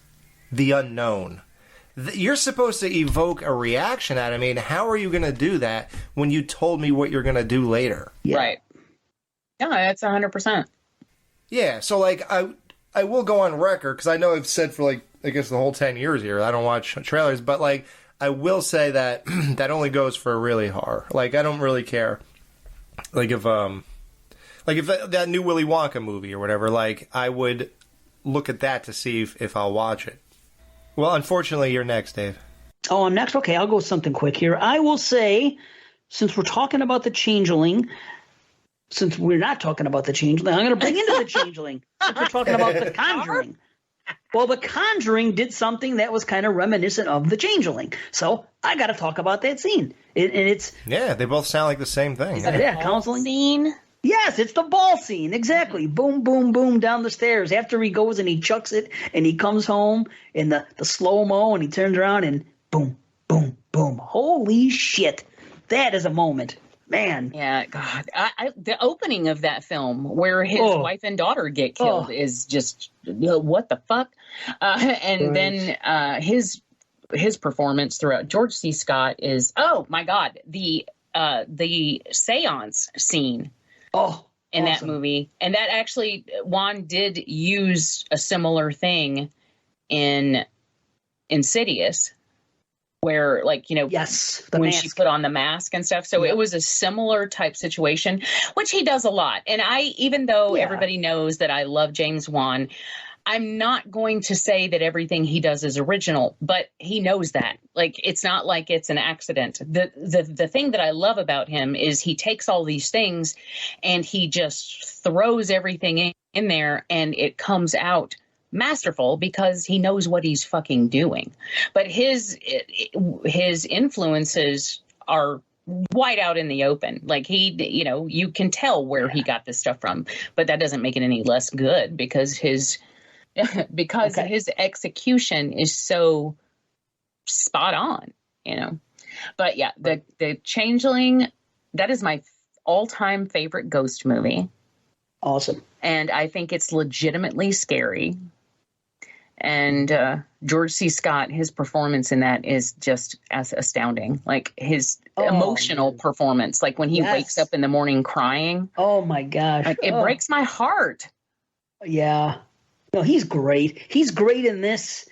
the unknown. You're supposed to evoke a reaction out of me, and how are you going to do that when you told me what you're going to do later? Yeah. Right. Yeah, that's 100%. Yeah, so, like, I will go on record, because I know I've said for, like, I guess the whole 10 years here, I don't watch trailers, but, like, I will say that that only goes for really horror. Like, I don't really care. Like, if that new Willy Wonka movie or whatever, like, I would look at that to see if I'll watch it. Well, unfortunately, you're next, Dave. Oh, I'm next? Okay, I'll go with something quick here. I will say, since we're talking about the Changeling, since we're not talking about the Changeling, I'm going to bring into the Changeling. Since we're talking about the Conjuring. Well, the Conjuring did something that was kind of reminiscent of the Changeling. So I got to talk about that scene. And it's... Yeah, they both sound like the same thing. Yeah, counseling. Scene. Yes, it's the ball scene. Exactly. Boom, boom, boom down the stairs. After he goes and he chucks it and he comes home in the slow-mo and he turns around and boom, boom, boom. Holy shit. That is a moment. Man. Yeah, God. The opening of that film where his wife and daughter get killed is just, what the fuck? And then his performance throughout, George C. Scott is, oh my God, the seance scene. Oh, in that movie. And that actually, Juan did use a similar thing in Insidious, where, like, yes, when she put on the mask and stuff. So it was a similar type situation, which he does a lot. And even though everybody knows that I love James Wan, I'm not going to say that everything he does is original, but he knows that. Like, it's not like it's an accident. The thing that I love about him is he takes all these things and he just throws everything in there, and it comes out masterful because he knows what he's fucking doing. But his influences are wide out in the open. Like, you can tell where he got this stuff from, but that doesn't make it any less good because his execution is so spot on, But yeah, the Changeling, that is my all-time favorite ghost movie. Awesome. And I think it's legitimately scary. And George C. Scott, his performance in that is just as astounding. Like, his emotional performance, like when he wakes up in the morning crying. Oh my gosh. Like, it breaks my heart. Yeah. No, he's great. He's great in this,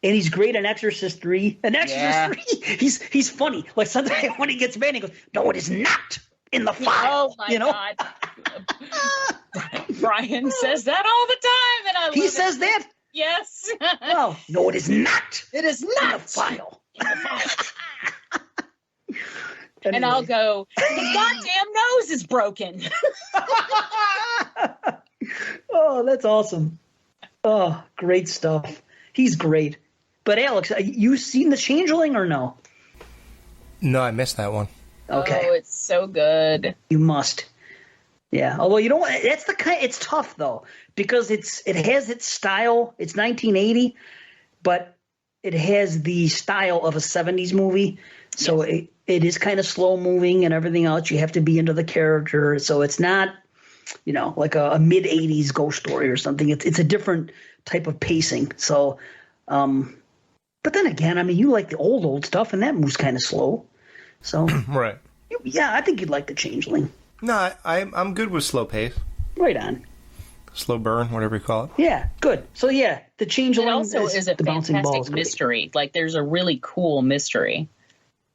and he's great in Exorcist 3. In Exorcist 3, he's funny. Like, sometimes when he gets mad, he goes, "No, it is not in the file." Oh my God. Brian says that all the time, and I love it. He says that? Yes. Well, no, it is not. It is not in the file. Anyway. And I'll go, "The goddamn nose is broken." Oh, that's awesome. Oh, great stuff. He's great. But Alex, you seen The Changeling or no? No, I missed that one. Okay. Oh, it's so good. You must. Yeah, although you don't. That's the kind. It's tough though because it has its style. It's 1980, but it has the style of a 70s movie. So it is kind of slow moving and everything else. You have to be into the character. So it's not, like a mid 80s ghost story or something. It's a different type of pacing. So, but then again, I mean, you like the old stuff, and that moves kind of slow. So Right. yeah, I think you'd like The Changeling. No, I'm good with slow pace, Right on. slow burn, whatever you call it. Yeah, good. So yeah, The Changeling It also is a the bouncing balls. fantastic mystery. Like there's a really cool mystery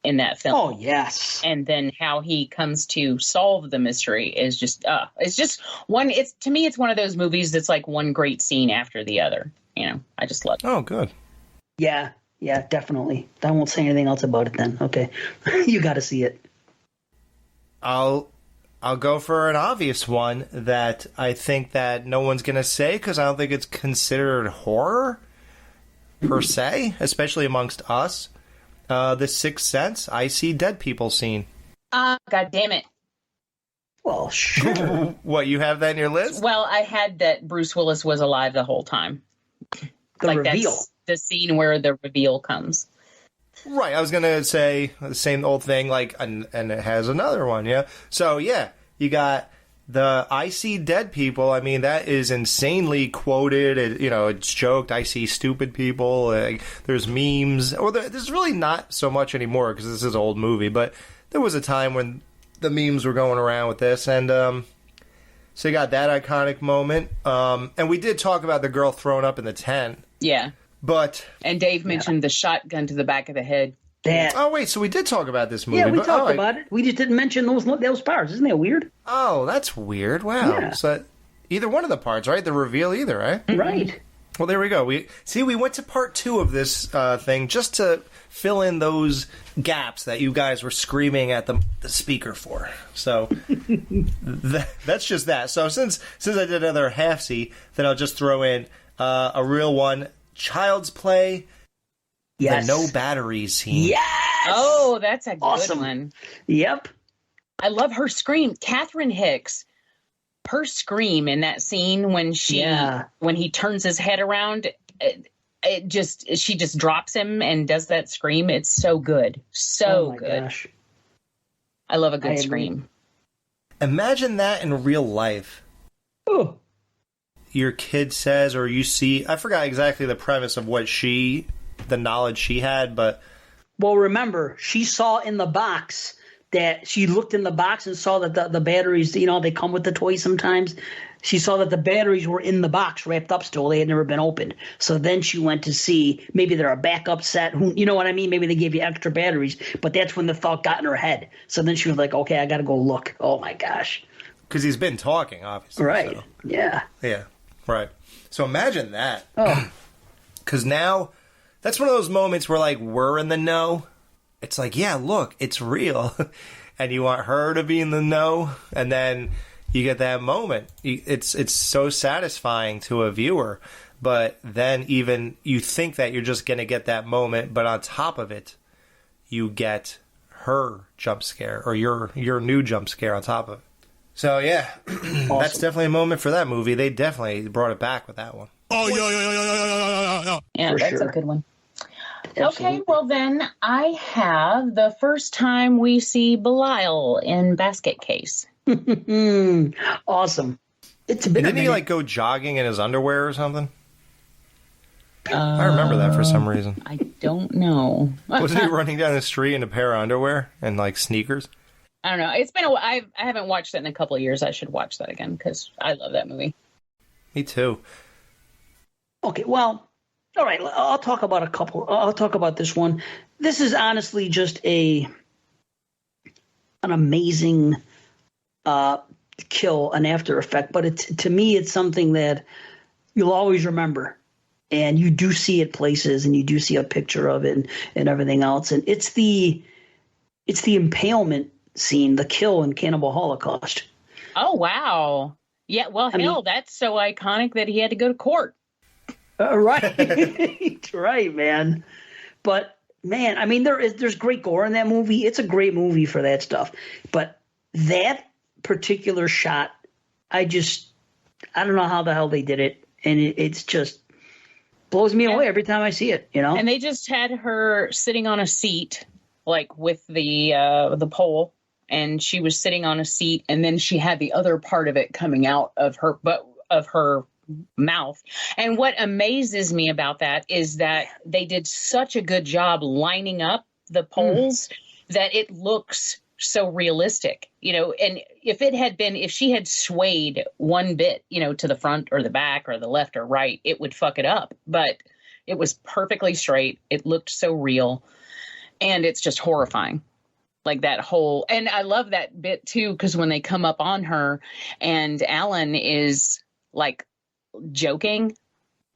in that film. Oh yes. And then how he comes to solve the mystery is just it's just one. It's to me, it's one of those movies that's like one great scene after the other. I just love it. Oh, good. Yeah, definitely. I won't say anything else about it then. Okay, you got to see it. I'll go for an obvious one that I think that no one's going to say because I don't think it's considered horror per se, especially amongst us. The Sixth Sense, I see dead people scene. God damn it. Well, sure. What, you have that in your list? Well, I had that Bruce Willis was alive the whole time. The reveal. That's the scene where the reveal comes. Right, I was going to say the same old thing, and it has another one, yeah? So, yeah, you got the I see dead people. I mean, that is insanely quoted. It's joked. I see stupid people. There's memes. Or there's really not so much anymore because this is an old movie, but there was a time when the memes were going around with this. And so you got that iconic moment. And we did talk about the girl thrown up in the tent. Yeah. But And Dave mentioned the shotgun to the back of the head. That. oh wait, so we did talk about this movie. Yeah, we but, talked about it. We just didn't mention those parts. Isn't that weird? Oh, that's weird. Wow. Yeah. So either one of the parts, right? The reveal either, right? Right. Well, there we go. We went to part 2 of this thing just to fill in those gaps that you guys were screaming at the speaker for. So that's just that. So since I did another half-see, then I'll just throw in a real one. Child's Play. Yes. The no batteries scene. Yes. Oh, that's a Awesome. good one. Yep. I love her scream. Catherine Hicks, her scream in that scene when he turns his head around, she just drops him and does that scream. It's so good. So my good. Gosh. I love a I good agree. scream. Imagine that in real life. Oh. Your kid says, or you see, I forgot exactly the premise of the knowledge she had, but Well, remember, she saw in the box that she looked in the box and saw that the batteries, they come with the toys sometimes. She saw that the batteries were in the box wrapped up still. They had never been opened. So then she went to see maybe they're a backup set. You know what I mean? Maybe they gave you extra batteries, but that's when the thought got in her head. So then she was like, okay, I got to go look. Oh my gosh. because he's been talking, obviously. Right. So. Yeah. Yeah. Right. So imagine that. Oh. Because now, that's one of those moments where, we're in the know. It's like, yeah, look, it's real. And you want her to be in the know. And then you get that moment. It's so satisfying to a viewer. But then even you think that you're just going to get that moment. But on top of it, you get her jump scare or your new jump scare on top of it. So, yeah, that's definitely a moment for that movie. They definitely brought it back with that one. Oh, yeah. Yeah, For that's sure. a good one. Absolutely. Okay, well then I have the first time we see Belial in Basket Case. Awesome. It's been Didn't a he minute. go jogging in his underwear or something? I remember that for some reason. I don't know. Wasn't he running down the street in a pair of underwear and sneakers? I don't know. It's been I haven't watched it in a couple of years. I should watch that again because I love that movie. Me too. Okay, well, all right. I'll talk about a couple. I'll talk about this one. This is honestly just an amazing kill, an after effect. But to me, it's something that you'll always remember, and you do see it places, and you do see a picture of it and everything else. And it's the impalement scene, the kill in Cannibal Holocaust. Oh wow! Yeah, well, hell, that's so iconic that he had to go to court. Right, right, man. But man, I mean, there's great gore in that movie. It's a great movie for that stuff. But that particular shot I don't know how the hell they did it, and it's just blows me away every time I see it. And they just had her sitting on a seat, like with the pole, and she was sitting on a seat, and then she had the other part of it coming out of her mouth. And what amazes me about that is that they did such a good job lining up the poles that it looks so realistic, and if she had swayed one bit, to the front or the back or the left or right, it would fuck it up. But it was perfectly straight. It looked so real, and it's just horrifying. Like that whole, and I love that bit too, because when they come up on her and Alan is like joking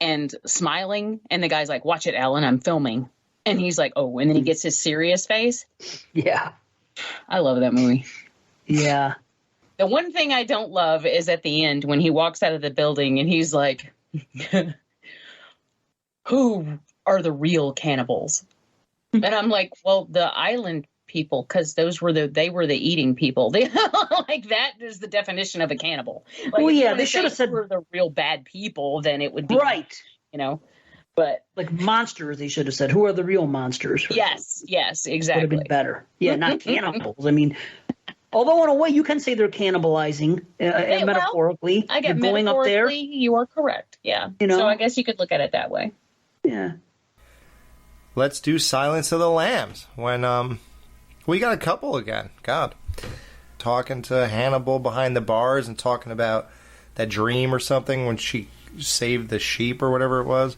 and smiling, and the guy's like, "Watch it, Alan, I'm filming." And he's like, "Oh," and then he gets his serious face. Yeah. I love that movie. Yeah. The one thing I don't love is at the end when he walks out of the building and he's like, "Who are the real cannibals?" And I'm like, well, the island people, because they were the eating people. Like that is the definition of a cannibal. Like, well, yeah, they should have said were the real bad people, then it would be right. But like monsters, they should have said, "Who are the real monsters?" Yes, exactly. Would have been better. Yeah, not cannibals. I mean, although in a way you can say they're cannibalizing, metaphorically. I get going up there. You are correct. Yeah. So I guess you could look at it that way. Yeah. Let's do Silence of the Lambs. When we got a couple again. God, talking to Hannibal behind the bars and talking about that dream or something when she saved the sheep or whatever it was.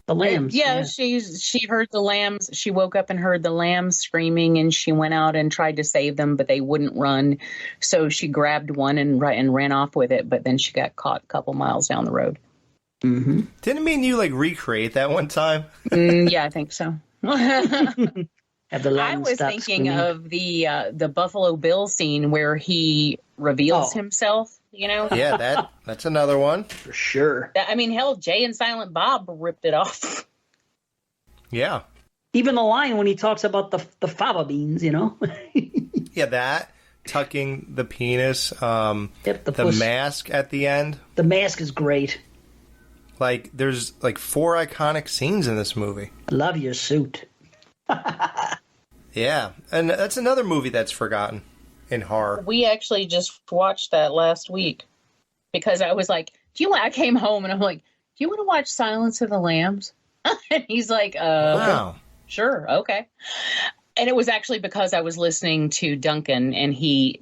The lambs. Yeah, she heard the lambs. She woke up and heard the lambs screaming, and she went out and tried to save them, but they wouldn't run. So she grabbed one and ran off with it, but then she got caught a couple miles down the road. Mm-hmm. Didn't mean you recreate that one time? Yeah, I think so. I was thinking of the Buffalo Bill scene where he reveals himself. Yeah, that's another one for sure. I mean, hell, Jay and Silent Bob ripped it off. Yeah. Even the line when he talks about the fava beans, Yeah, that tucking the penis. The mask at the end. The mask is great. Like, there's 4 iconic scenes in this movie. Love your suit. Yeah, and that's another movie that's forgotten in horror. We actually just watched that last week because I was like, I came home and I'm like, "Do you want to watch Silence of the Lambs?" And he's like, Wow. Sure, okay. And it was actually because I was listening to Duncan, and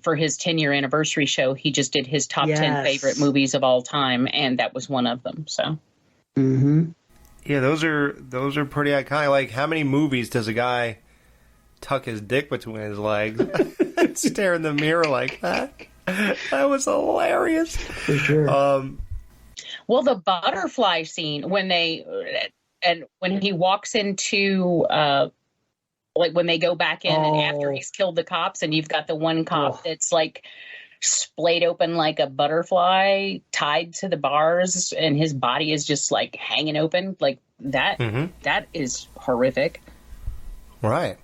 for his 10-year anniversary show, he just did his top 10 favorite movies of all time, and that was one of them. So, yeah, those are pretty iconic. Like, how many movies does a guy tuck his dick between his legs, stare in the mirror like that? That was hilarious. For sure. Well, the butterfly scene when he walks into. Like when they go back in and after he's killed the cops, and you've got the one cop that's like splayed open like a butterfly tied to the bars, and his body is just like hanging open like that. That is horrific. Right.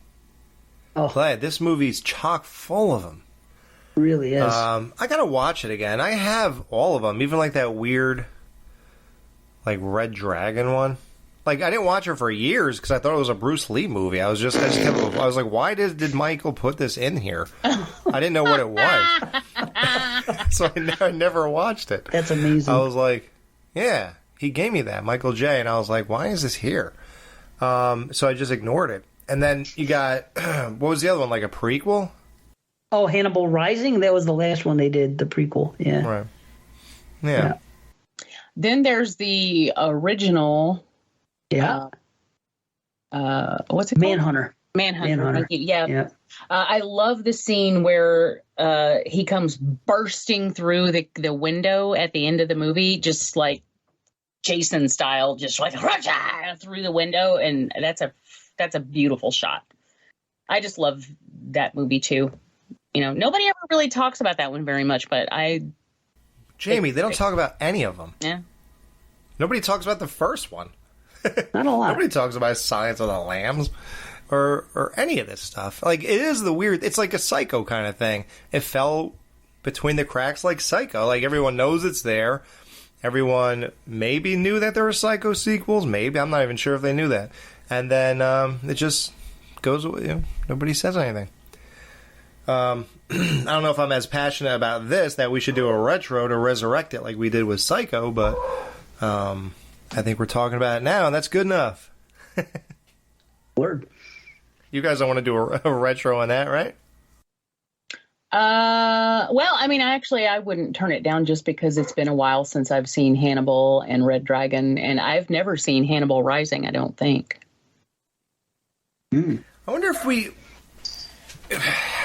Oh, Glad this movie's chock full of them. Really is. I gotta watch it again. I have all of them, even like that weird, like Red Dragon one. Like, I didn't watch it for years because I thought it was a Bruce Lee movie. I was like, why did Michael put this in here? I didn't know what it was. So I never watched it. That's amazing. I was like, yeah, he gave me that, Michael J. And I was like, why is this here? So I just ignored it. And then you got, what was the other one, like a prequel? Oh, Hannibal Rising? That was the last one they did, the prequel. Yeah. Right. Yeah. Then there's the original... Yeah. What's it called? Manhunter. Yeah. I love the scene where he comes bursting through the window at the end of the movie, just like Jason style, just like through the window, and that's a beautiful shot. I just love that movie too. Nobody ever really talks about that one very much, but Jamie, they don't talk about any of them. Yeah. Nobody talks about the first one. Not a lot. Nobody talks about Silence of the Lambs or any of this stuff. Like, it is the weird... It's like a Psycho kind of thing. It fell between the cracks like Psycho. Like, everyone knows it's there. Everyone maybe knew that there were Psycho sequels. Maybe. I'm not even sure if they knew that. And then it just goes away. You know, nobody says anything. I don't know if I'm as passionate about this that we should do a retro to resurrect it like we did with Psycho, but I think we're talking about it now, and that's good enough. Word. You guys don't want to do a retro on that, right? Well, I mean, I wouldn't turn it down just because it's been a while since I've seen Hannibal and Red Dragon, and I've never seen Hannibal Rising, I don't think. I wonder if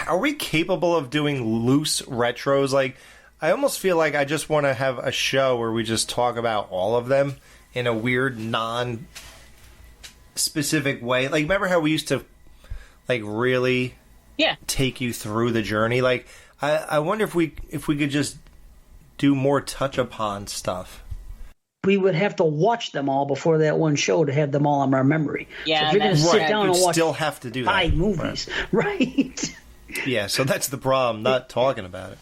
are we capable of doing loose retros? Like, I almost feel like I just want to have a show where we just talk about all of them in a weird, non-specific way. Like, remember how we used to, like, really take you through the journey? Like, I wonder if we could just do more touch upon stuff. We would have to watch them all before that one show to have them all in our memory. Yeah, so if you're going to sit down and watch still have to do that. 5 movies, right? Yeah, so that's the problem, not talking about it.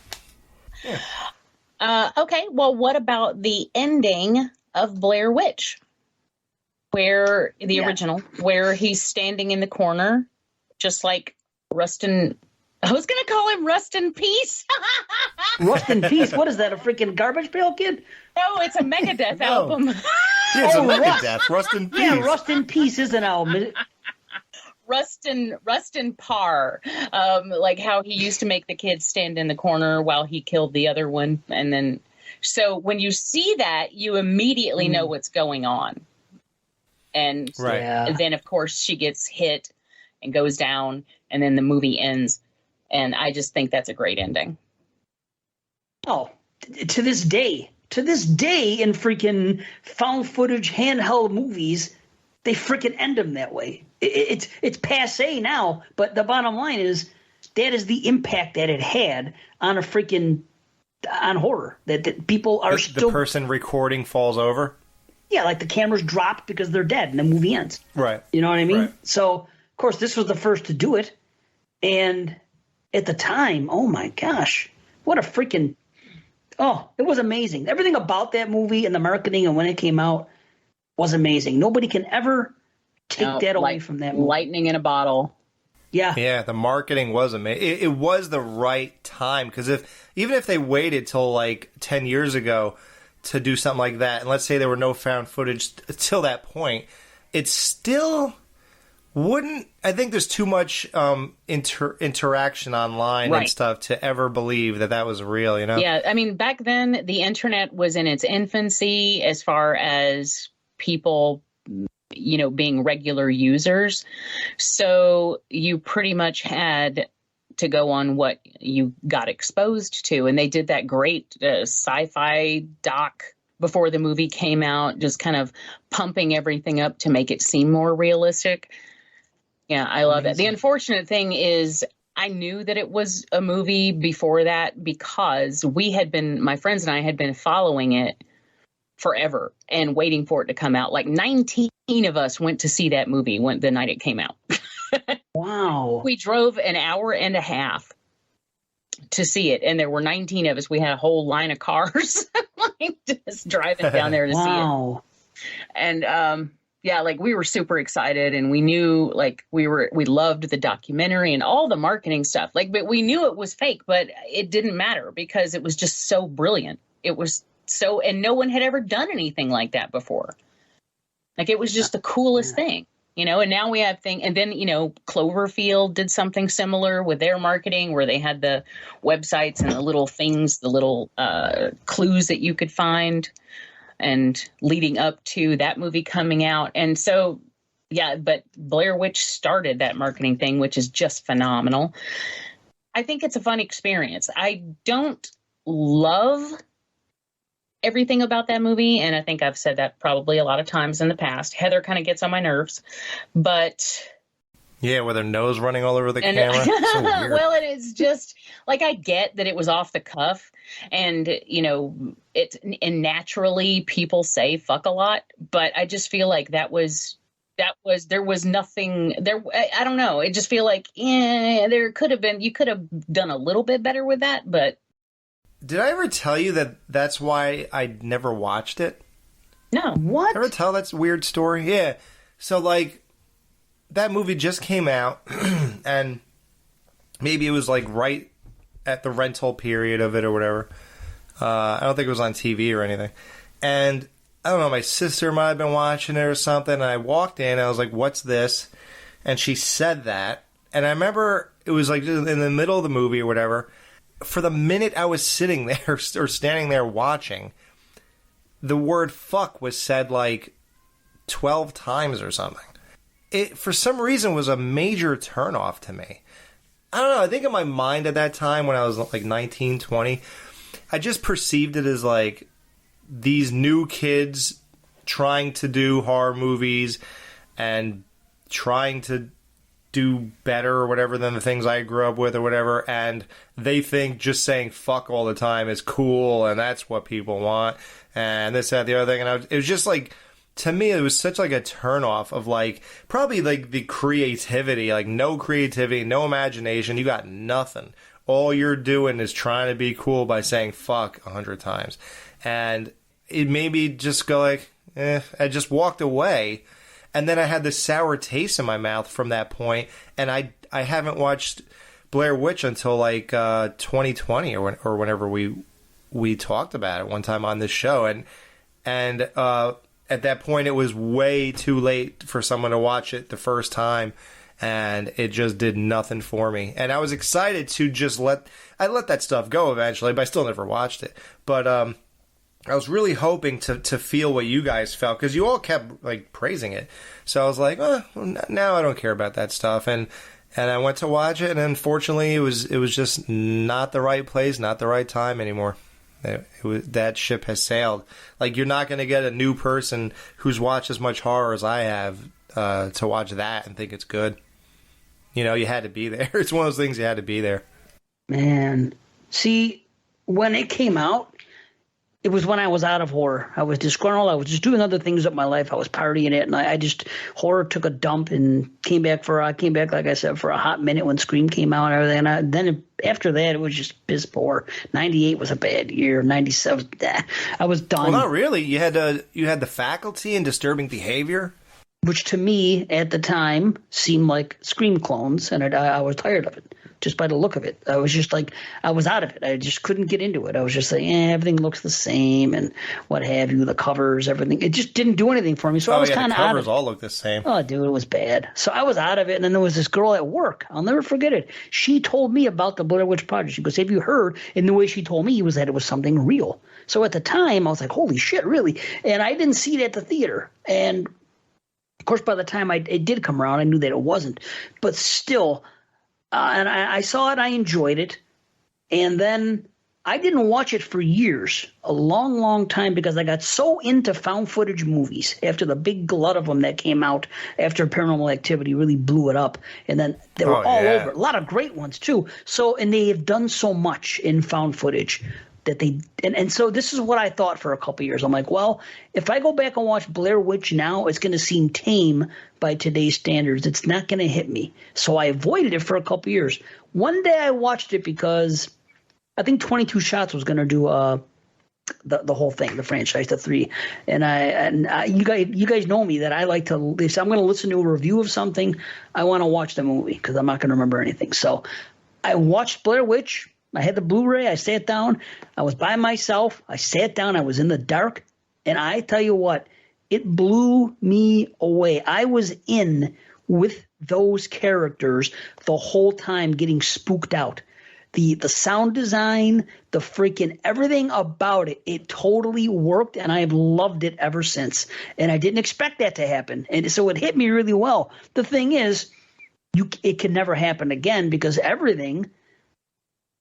Yeah. Okay, well, what about the ending of Blair Witch? Where, the original, where he's standing in the corner, just like Rustin... I was going to call him Rust in Peace. Rust in Peace? What is that, a freaking Garbage Pail Kid? No, it's a Megadeth album. Yeah, it's a Megadeth. Rust in Peace. Yeah, Rust in Peace is an album. Rustin Parr, like how he used to make the kids stand in the corner while he killed the other one. And then, so when you see that, you immediately know what's going on. And then, of course, she gets hit and goes down, and then the movie ends. And I just think that's a great ending. Oh, to this day in freaking found footage handheld movies, they freaking end them that way. It's passé now, but the bottom line is that is the impact that it had on on horror. That people are still... The person recording falls over? Yeah, like the cameras drop because they're dead and the movie ends. Right. You know what I mean? Right. So, of course, this was the first to do it. And at the time, oh my gosh, what a freaking... Oh, it was amazing. Everything about that movie and the marketing and when it came out was amazing. Nobody can ever take that away from that movie. Lightning in a bottle. Yeah. Yeah, the marketing was amazing. It was the right time, because even if they waited till like 10 years ago to do something like that, and let's say there were no found footage till that point, it still wouldn't... I think there's too much interaction online and stuff to ever believe that was real, you know? Yeah, I mean, back then, the internet was in its infancy as far as people, you know, being regular users. So you pretty much had to go on what you got exposed to. And they did that great sci-fi doc before the movie came out, just kind of pumping everything up to make it seem more realistic. Yeah, I love it. The unfortunate thing is I knew that it was a movie before that because my friends and I had been following it forever and waiting for it to come out. Like 19 of us went to see that movie the night it came out. Wow. We drove an hour and a half to see it, and there were 19 of us. We had a whole line of cars like just driving down there to see it. And yeah, like we were super excited, and we knew like we loved the documentary and all the marketing stuff. Like, but we knew it was fake, but it didn't matter because it was just so brilliant. It was so, and no one had ever done anything like that before. Like, it was just the coolest thing, you know. And now we have and then, you know, Cloverfield did something similar with their marketing where they had the websites and the little things, the little clues that you could find, and leading up to that movie coming out. And so, yeah, but Blair Witch started that marketing thing, which is just phenomenal. I think it's a fun experience. I don't love everything about that movie, and I think I've said that probably a lot of times in the past. Heather kind of gets on my nerves, but... Yeah, with her nose running all over the camera. So weird. Well, it is just like, I get that it was off the cuff, and you know, and naturally people say fuck a lot, but I just feel like there was nothing there. I don't know. I just feel like there could have been, you could have done a little bit better with that, but Did I ever tell you that that's why I never watched it? No. What? Ever tell that weird story? Yeah. So, like, that movie just came out, and maybe it was, like, right at the rental period of it or whatever. I don't think it was on TV or anything. And, I don't know, my sister might have been watching it or something, and I walked in, and I was like, what's this? And she said that. And I remember it was, like, in the middle of the movie or whatever. For the minute I was sitting there or standing there watching, the word fuck was said like 12 times or something. It, for some reason, was a major turnoff to me. I don't know. I think in my mind at that time when I was like 19, 20, I just perceived it as like these new kids trying to do horror movies and trying to do better or whatever than the things I grew up with or whatever, and they think just saying fuck all the time is cool and that's what people want and this, that, the other thing. And it was just like, to me, it was such like a turnoff of like, probably like the creativity, like no creativity, no imagination. You got nothing. All you're doing is trying to be cool by saying fuck 100 times. And it made me just go like, I just walked away. And then I had this sour taste in my mouth from that point, and I haven't watched Blair Witch until like 2020 or whenever we talked about it one time on this show, and at that point it was way too late for someone to watch it the first time, and it just did nothing for me. And I was excited to just let that stuff go eventually, but I still never watched it. But I was really hoping to feel what you guys felt, because you all kept like praising it. So I was like, well, now I don't care about that stuff, and I went to watch it, and unfortunately, it was just not the right place, not the right time anymore. That ship has sailed. Like, you're not going to get a new person who's watched as much horror as I have to watch that and think it's good. You know, you had to be there. It's one of those things, you had to be there. Man, see, when it came out, it was when I was out of horror. I was disgruntled. I was just doing other things with my life. I was partying it, and I just, horror took a dump and came back, like I said, for a hot minute when Scream came out and everything. And then after that, it was just piss poor. 98 was a bad year. 97, I was done. Well, not really. You had The Faculty and Disturbing Behavior, which to me at the time seemed like Scream clones, and I was tired of it. Just by the look of it. I was just like, I was out of it. I just couldn't get into it. I was just like, everything looks the same and what have you, the covers, everything. It just didn't do anything for me. So I was kind of out of it. The covers all look the same. Oh, dude, it was bad. So I was out of it. And then there was this girl at work. I'll never forget it. She told me about the Blair Witch Project. She goes, have you heard? And the way she told me was that it was something real. So at the time, I was like, holy shit, really? And I didn't see it at the theater. And, of course, by the time it did come around, I knew that it wasn't. But still, and I saw it, I enjoyed it, and then I didn't watch it for years, a long, long time, because I got so into found footage movies after the big glut of them that came out after Paranormal Activity really blew it up, and then they were all over. A lot of great ones, too. So, and they have done so much in found footage that they and so this is what I thought for a couple of years. I'm like, well, if I go back and watch Blair Witch now, it's going to seem tame by today's standards. It's not going to hit me. So I avoided it for a couple of years. One day I watched it because I think 22 Shots was going to do the whole thing, the franchise, the 3. And you guys know me that I like to, if I'm going to listen to a review of something, I want to watch the movie because I'm not going to remember anything. So I watched Blair Witch. I had the Blu-ray. I sat down. I was by myself. I sat down. I was in the dark. And I tell you what, it blew me away. I was in with those characters the whole time getting spooked out. The sound design, the freaking everything about it, it totally worked, and I have loved it ever since. And I didn't expect that to happen. And so it hit me really well. The thing is, it can never happen again because everything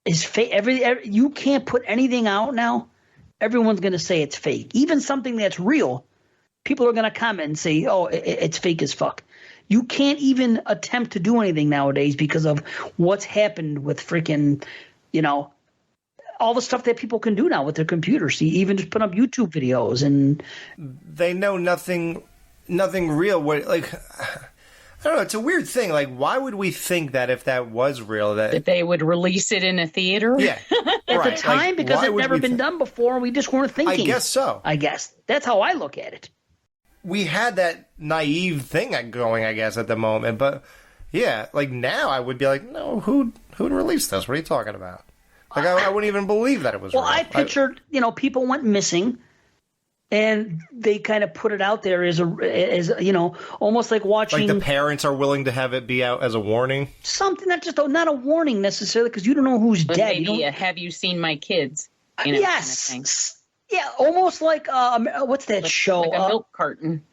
is fake. You can't put anything out now. Everyone's going to say it's fake. Even something that's real, people are going to comment and say, oh, it's fake as fuck. You can't even attempt to do anything nowadays because of what's happened with freaking, all the stuff that people can do now with their computers. You even just put up YouTube videos and they know nothing real. I don't know. It's a weird thing. Like, why would we think that if that was real, That they would release it in a theater? yeah, At right. the time, Like, because why it would never we been done before, we just weren't thinking. I guess so. I guess that's how I look at it. We had that naive thing going, I guess, at the moment. But yeah, like now, I would be like, no, who'd release this? What are you talking about? Like, I wouldn't even believe that it was Well, real. I pictured, people went missing, and they kind of put it out there as almost like watching Like the parents are willing to have it be out as a warning. something that's just not a warning necessarily, because you don't know who's But dead. maybe have you seen my kids? Yes. Kind of thing. Yeah, almost like what's that show? Like a milk carton.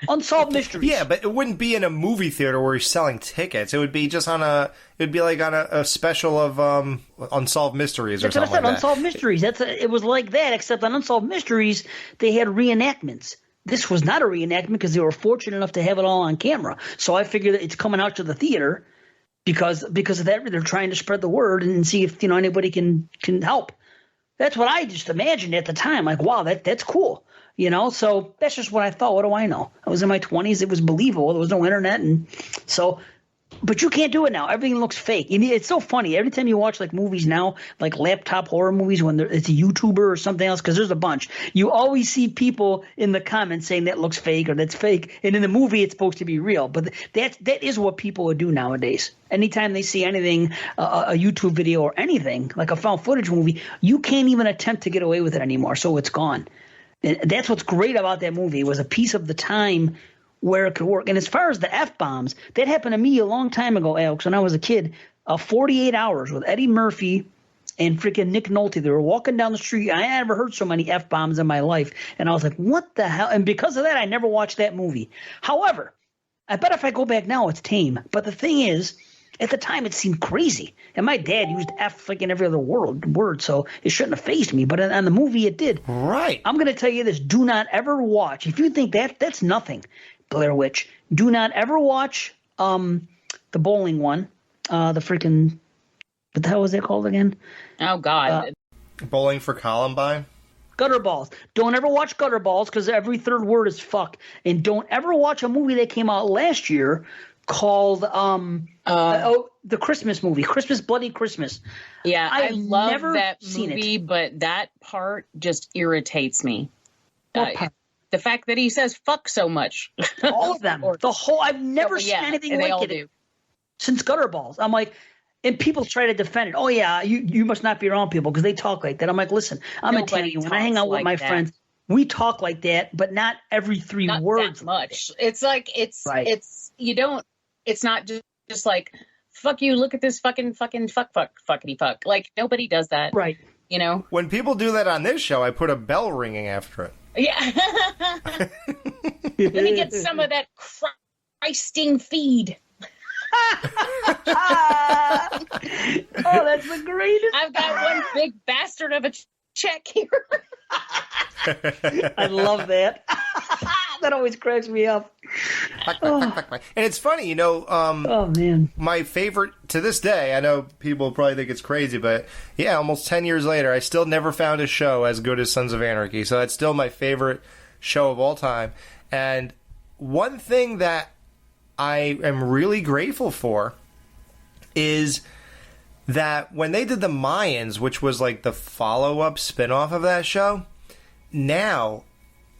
Unsolved Mysteries. Yeah, but it wouldn't be in a movie theater where you're selling tickets. It would be just it'd be like on a special of Unsolved Mysteries or That's what I something said. like that. Unsolved Mysteries. It was like that, except on Unsolved Mysteries they had reenactments. This was not a reenactment because they were fortunate enough to have it all on camera. So I figured that it's coming out to the theater because of that. They're trying to spread the word and see if anybody can help. That's what I just imagined at the time. Like, wow, that's cool. So that's just what I thought. What do I know? I was in my 20s. It was believable. There was no internet. And so, but you can't do it now. Everything looks fake. It's so funny. Every time you watch like movies now, like laptop horror movies, when it's a YouTuber or something else, because there's a bunch, you always see people in the comments saying that looks fake or that's fake. And in the movie, it's supposed to be real. But that is what people would do nowadays. Anytime they see anything, a YouTube video or anything, like a found footage movie, you can't even attempt to get away with it anymore. So it's gone. And that's what's great about that movie. It was a piece of the time where it could work. And as far as the F-bombs, that happened to me a long time ago, Alex, when I was a kid. 48 Hours with Eddie Murphy and freaking Nick Nolte. They were walking down the street. I never heard so many F-bombs in my life. And I was like, what the hell? And because of that, I never watched that movie. However, I bet if I go back now, it's tame. But the thing is, at the time, it seemed crazy. And my dad used F like in every other word, so it shouldn't have fazed me. But on the movie, it did. Right. I'm going to tell you this. Do not ever watch. If you think that's nothing, Blair Witch, do not ever watch the bowling one. The freaking – what the hell was that called again? Oh, God. Bowling for Columbine? Gutter Balls. Don't ever watch Gutter Balls because every third word is fuck. And don't ever watch a movie that came out last year called the Christmas movie, Christmas Bloody Christmas. Yeah, I love never that seen movie, it. but that part just irritates me. What part? The fact that he says fuck so much. All of them. The whole – I've never seen anything and they all like it do. since Gutter Balls. I'm like – and people try to defend it. Oh, yeah, you must not be around people because they talk like that. I'm like, listen, I'm Nobody Italian. When I hang talks out with like my that. friends, we talk like that, but not every three Not words. that much. It's like Right. you don't. It's not just like fuck you. Look at this fucking fuckity fuck. Like nobody does that. Right. When people do that on this show, I put a bell ringing after it. Yeah. Let me get some of that Christing feed. Oh, that's the greatest. I've got one big bastard of a check here. I love that. That always cracks me up. And it's funny, Oh, man. my favorite to this day, I know people probably think it's crazy, but yeah, almost 10 years later, I still never found a show as good as Sons of Anarchy. So that's still my favorite show of all time. And one thing that I am really grateful for is that when they did the Mayans, which was like the follow-up spin-off of that show, now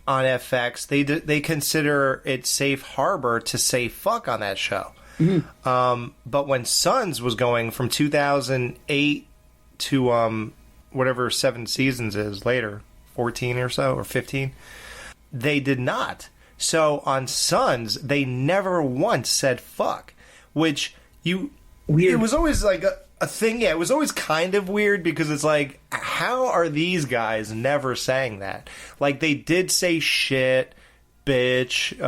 on FX they consider it safe harbor to say fuck on that show. But when Sons was going from 2008 to whatever 7 seasons is later, 14 or so, or 15, they did not. So on Sons, they never once said fuck, which Weird. it was always like a thing. Yeah, it was always kind of weird because it's like, how are these guys never saying that? Like they did say shit, bitch,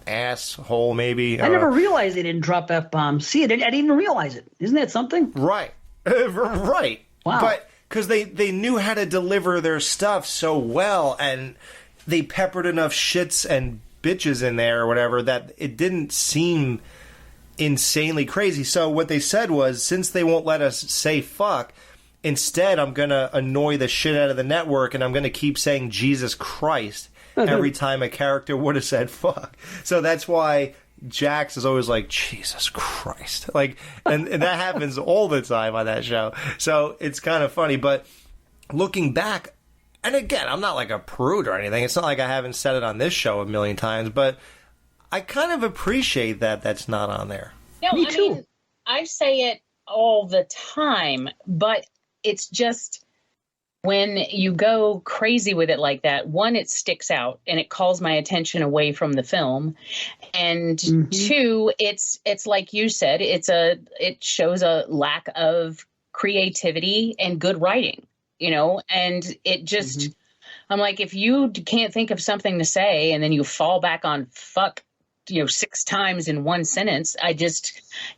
asshole, maybe. I never realized they didn't drop F-bombs. See, I didn't even realize it. Isn't that something? Right. Right. Wow. But because they knew how to deliver their stuff so well, and they peppered enough shits and bitches in there or whatever that it didn't seem insanely crazy. So what they said was, since they won't let us say fuck, instead I'm going to annoy the shit out of the network and I'm going to keep saying Jesus Christ every time a character would have said fuck. So that's why Jax is always like, Jesus Christ. Like, and that happens all the time on that show. So it's kind of funny. But looking back, and again, I'm not like a prude or anything. It's not like I haven't said it on this show a million times, but I kind of appreciate that that's not on there. No, Me I too. mean, I say it all the time, but it's just when you go crazy with it like that, one, it sticks out and it calls my attention away from the film. And two, it's like you said, it shows a lack of creativity and good writing, and it just, I'm like, if you can't think of something to say and then you fall back on fuck, 6 times in one sentence,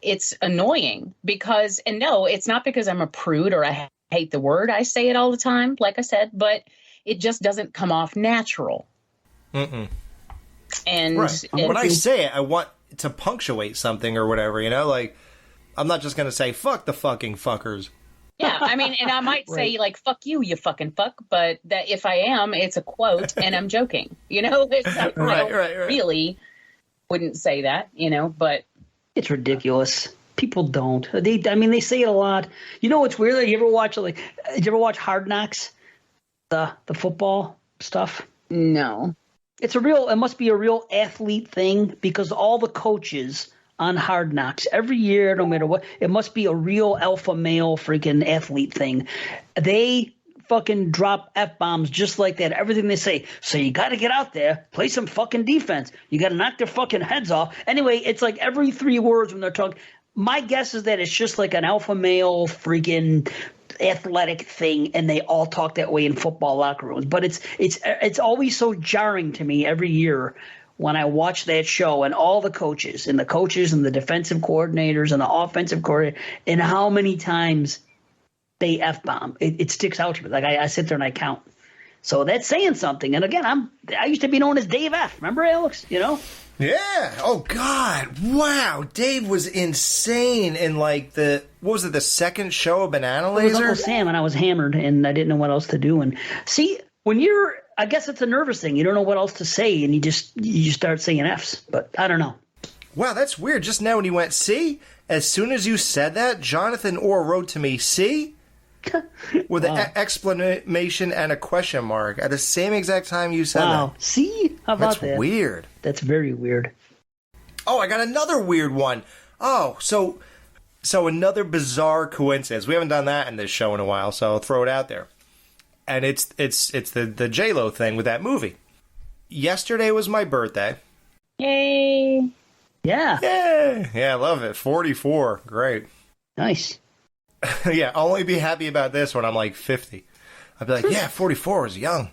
it's annoying because, and no, it's not because I'm a prude or I hate the word. I say it all the time, like I said, but it just doesn't come off natural. Mm-mm. And right. When I say it, I want to punctuate something or whatever, like, I'm not just going to say, fuck the fucking fuckers. Yeah, I mean, and I might say, like, fuck you, you fucking fuck, but that if I am, it's a quote and I'm joking, It's like, I really wouldn't say that, but. It's ridiculous. People don't. They say it a lot. What's weird? Did you ever watch Hard Knocks? The football stuff? No. It must be a real athlete thing because all the coaches on Hard Knocks every year, no matter what, it must be a real alpha male freaking athlete thing. They fucking drop F-bombs just like that. Everything they say. So you got to get out there, play some fucking defense. You got to knock their fucking heads off. Anyway, it's like every 3 words when they're talking. My guess is that it's just like an alpha male freaking athletic thing, and they all talk that way in football locker rooms. But it's always so jarring to me every year when I watch that show and all the coaches and the defensive coordinators and the offensive coordinator and how many times they F-bomb. It sticks out to me. Like I sit there and I count. So that's saying something. And again, I used to be known as Dave F. Remember, Alex? Yeah. Oh, God. Wow. Dave was insane in, like, the second show of Banana It was Laser? Uncle Sam, and I was hammered, and I didn't know what else to do. And see, I guess it's a nervous thing. You don't know what else to say, and you start saying Fs. But I don't know. Wow, that's weird. Just now when you went, see? As soon as you said that, Jonathan Orr wrote to me, see? With an exclamation and a question mark at the same exact time you said that. See? How about That's that? weird. That's very weird. Oh, I got another weird one. Oh, so another bizarre coincidence. We haven't done that in this show in a while, so I'll throw it out there. And it's the J-Lo thing with that movie. Yesterday was my birthday. Yay. Yeah. Yay! Yeah, I love it. 44. Great. Nice. Yeah, I'll only be happy about this when I'm like 50. I'd be like, yeah, 44 was young.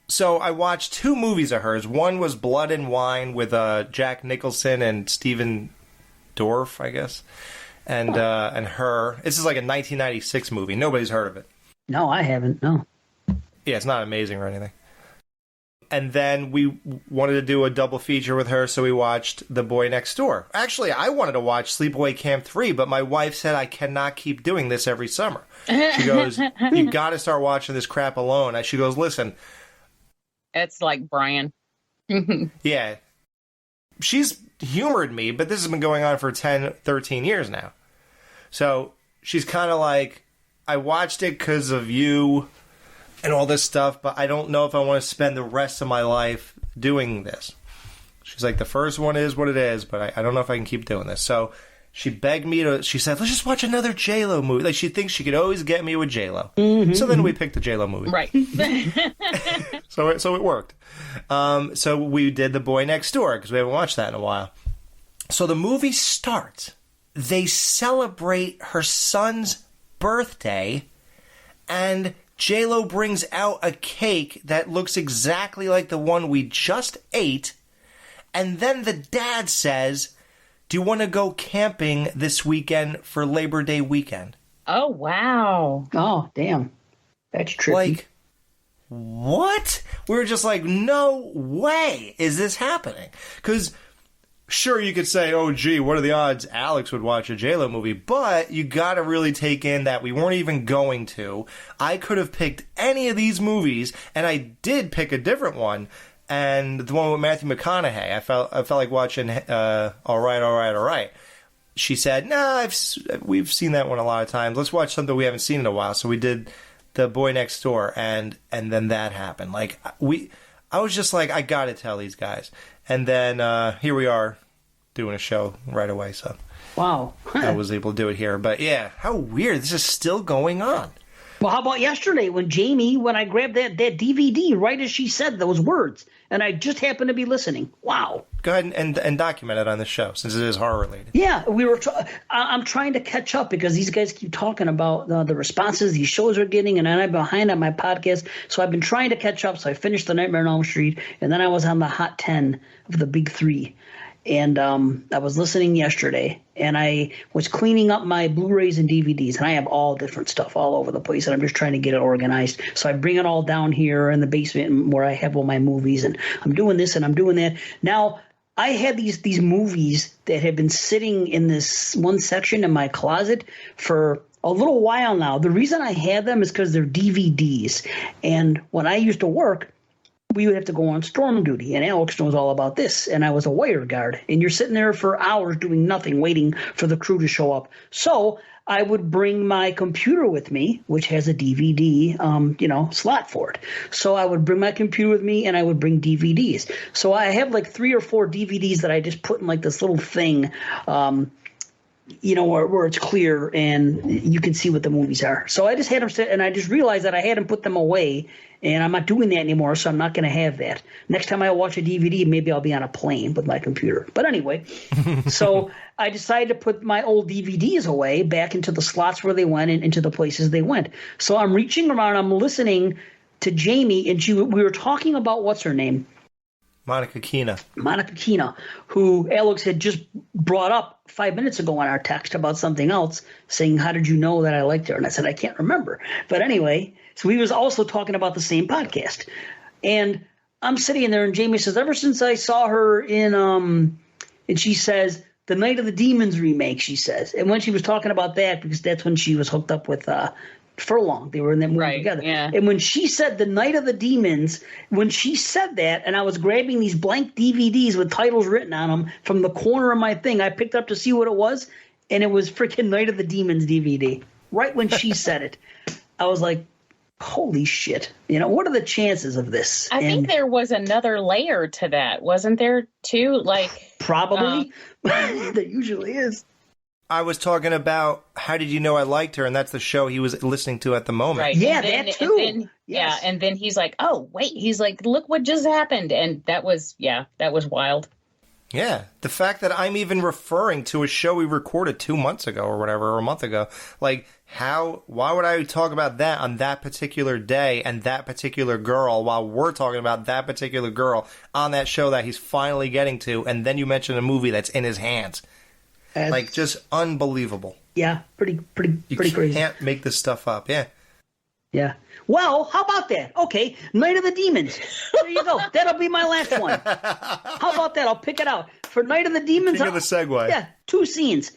So I watched 2 movies of hers. One was Blood and Wine with Jack Nicholson and Stephen Dorff, I guess, and her. This is like a 1996 movie. Nobody's heard of it. No, I haven't. No. Yeah, it's not amazing or anything. And then we wanted to do a double feature with her, so we watched The Boy Next Door. Actually, I wanted to watch Sleepaway Camp 3, but my wife said I cannot keep doing this every summer. She goes, you got to start watching this crap alone. She goes, listen. It's like Brian. Yeah. She's humored me, but this has been going on for 10, 13 years now. So she's kind of like, I watched it because of you and all this stuff, but I don't know if I want to spend the rest of my life doing this. She's like, the first one is what it is, but I don't know if I can keep doing this. So she begged me she said, let's just watch another J-Lo movie. Like, she thinks she could always get me with J-Lo. Mm-hmm. So then we picked the J-Lo movie. Right. So it worked. So we did The Boy Next Door, because we haven't watched that in a while. So the movie starts. They celebrate her son's birthday, and J-Lo brings out a cake that looks exactly like the one we just ate, and then the dad says, do you want to go camping this weekend for Labor Day weekend? Oh, wow. Oh, damn. That's trippy. Like, what? We were just like, no way is this happening. Because sure, you could say, oh, gee, what are the odds Alex would watch a J-Lo movie? But you got to really take in that we weren't even going to. I could have picked any of these movies, and I did pick a different one. and the one with Matthew McConaughey. I felt like watching All Right. She said, "Nah, we've seen that one a lot of times. Let's watch something we haven't seen in a while." So we did The Boy Next Door, and then that happened. Like I was just like, I gotta tell these guys, and then here we are doing a show right away. So Wow. I was able to do it here. But yeah, how weird! This is still going on. Well, how about yesterday when I grabbed that DVD right as she said those words, and I just happened to be listening. Wow. Go ahead and document it on the show since it is horror related. Yeah, I'm trying to catch up because these guys keep talking about the responses these shows are getting, and I'm behind on my podcast. So I've been trying to catch up. So I finished The Nightmare on Elm Street, and then I was on the Hot 10 of the Big Three. And I was listening yesterday, and I was cleaning up my Blu-rays and DVDs, and I have all different stuff all over the place, and I'm just trying to get it organized. So I bring it all down here in the basement where I have all my movies, and I'm doing this and I'm doing that. Now, I had these movies that have been sitting in this one section in my closet for a little while now. The reason I had them is because they're DVDs, and when I used to work, we would have to go on storm duty, and Alex knows all about this, and I was a wire guard, and you're sitting there for hours doing nothing, waiting for the crew to show up. So I would bring my computer with me, which has a DVD, slot for it. So I would bring my computer with me, and I would bring DVDs. So I have like 3 or 4 DVDs that I just put in like this little thing, where it's clear and you can see what the movies are. So I just had them sit, and I just realized that I hadn't put them away, and I'm not doing that anymore, so I'm not going to have that. Next time I watch a DVD, maybe I'll be on a plane with my computer. But anyway, so I decided to put my old DVDs away back into the slots where they went and into the places they went. So I'm reaching around, I'm listening to Jamie, and we were talking about what's her name? Monica Keena, who Alex had just brought up 5 minutes ago on our text about something else, saying, "How did you know that I liked her?" And I said, "I can't remember." But anyway, so we was also talking about the same podcast. And I'm sitting there, and Jamie says, "Ever since I saw her in and she says, the Night of the Demons remake," she says. And when she was talking about that, because that's when she was hooked up with Furlong. They were in that movie together. Yeah. And when she said The Night of the Demons, when she said that, and I was grabbing these blank DVDs with titles written on them from the corner of my thing, I picked up to see what it was, and it was freaking Night of the Demons DVD. Right when she said it, I was like, holy shit. What are the chances of this? I think there was another layer to that, wasn't there, too? Probably. There usually is. I was talking about How Did You Know I Liked Her, and that's the show he was listening to at the moment. Right. Yeah, and then, that too. And then, yes. Yeah, and then he's like, "Oh, wait." He's like, "Look what just happened." And that was wild. Yeah, the fact that I'm even referring to a show we recorded 2 months ago or whatever, or a month ago. Like, why would I talk about that on that particular day and that particular girl while we're talking about that particular girl on that show that he's finally getting to, and then you mention a movie that's in his hands? Like, just unbelievable. Yeah, pretty crazy. You can't make this stuff up, yeah. Yeah. Well, how about that? Okay, Night of the Demons. There you go. That'll be my last one. How about that? I'll pick it out. For Night of the Demons. Think of the segue. Yeah, 2 scenes.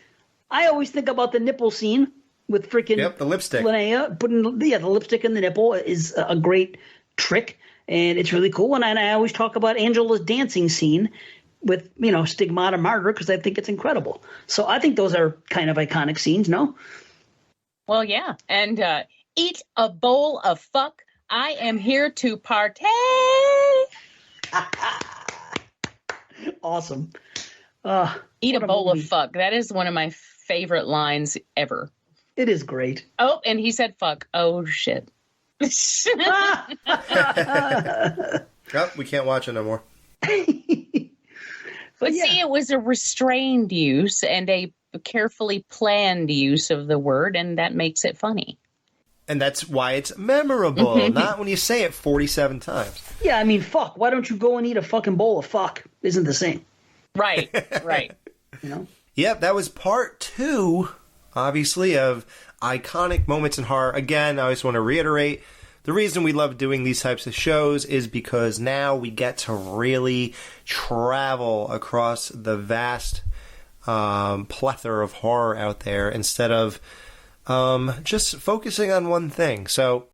I always think about the nipple scene with freaking the lipstick. Linnea putting the lipstick in the nipple is a great trick, and it's really cool. And I always talk about Angela's dancing scene with, Stigmata Martyr, because I think it's incredible. So I think those are kind of iconic scenes, no? Well, yeah. And eat a bowl of fuck. I am here to partay. Awesome. Eat a bowl of fuck. That is one of my favorite lines ever. It is great. Oh, and he said fuck. Oh, shit. Oh, we can't watch it no more. But see, it was a restrained use and a carefully planned use of the word, and that makes it funny. And that's why it's memorable, not when you say it 47 times. Yeah, I mean, fuck. Why don't you go and eat a fucking bowl of fuck? Isn't the same. Right, right. Yep, that was part 2, obviously, of iconic moments in horror. Again, I just want to reiterate, the reason we love doing these types of shows is because now we get to really travel across the vast plethora of horror out there instead of just focusing on one thing. So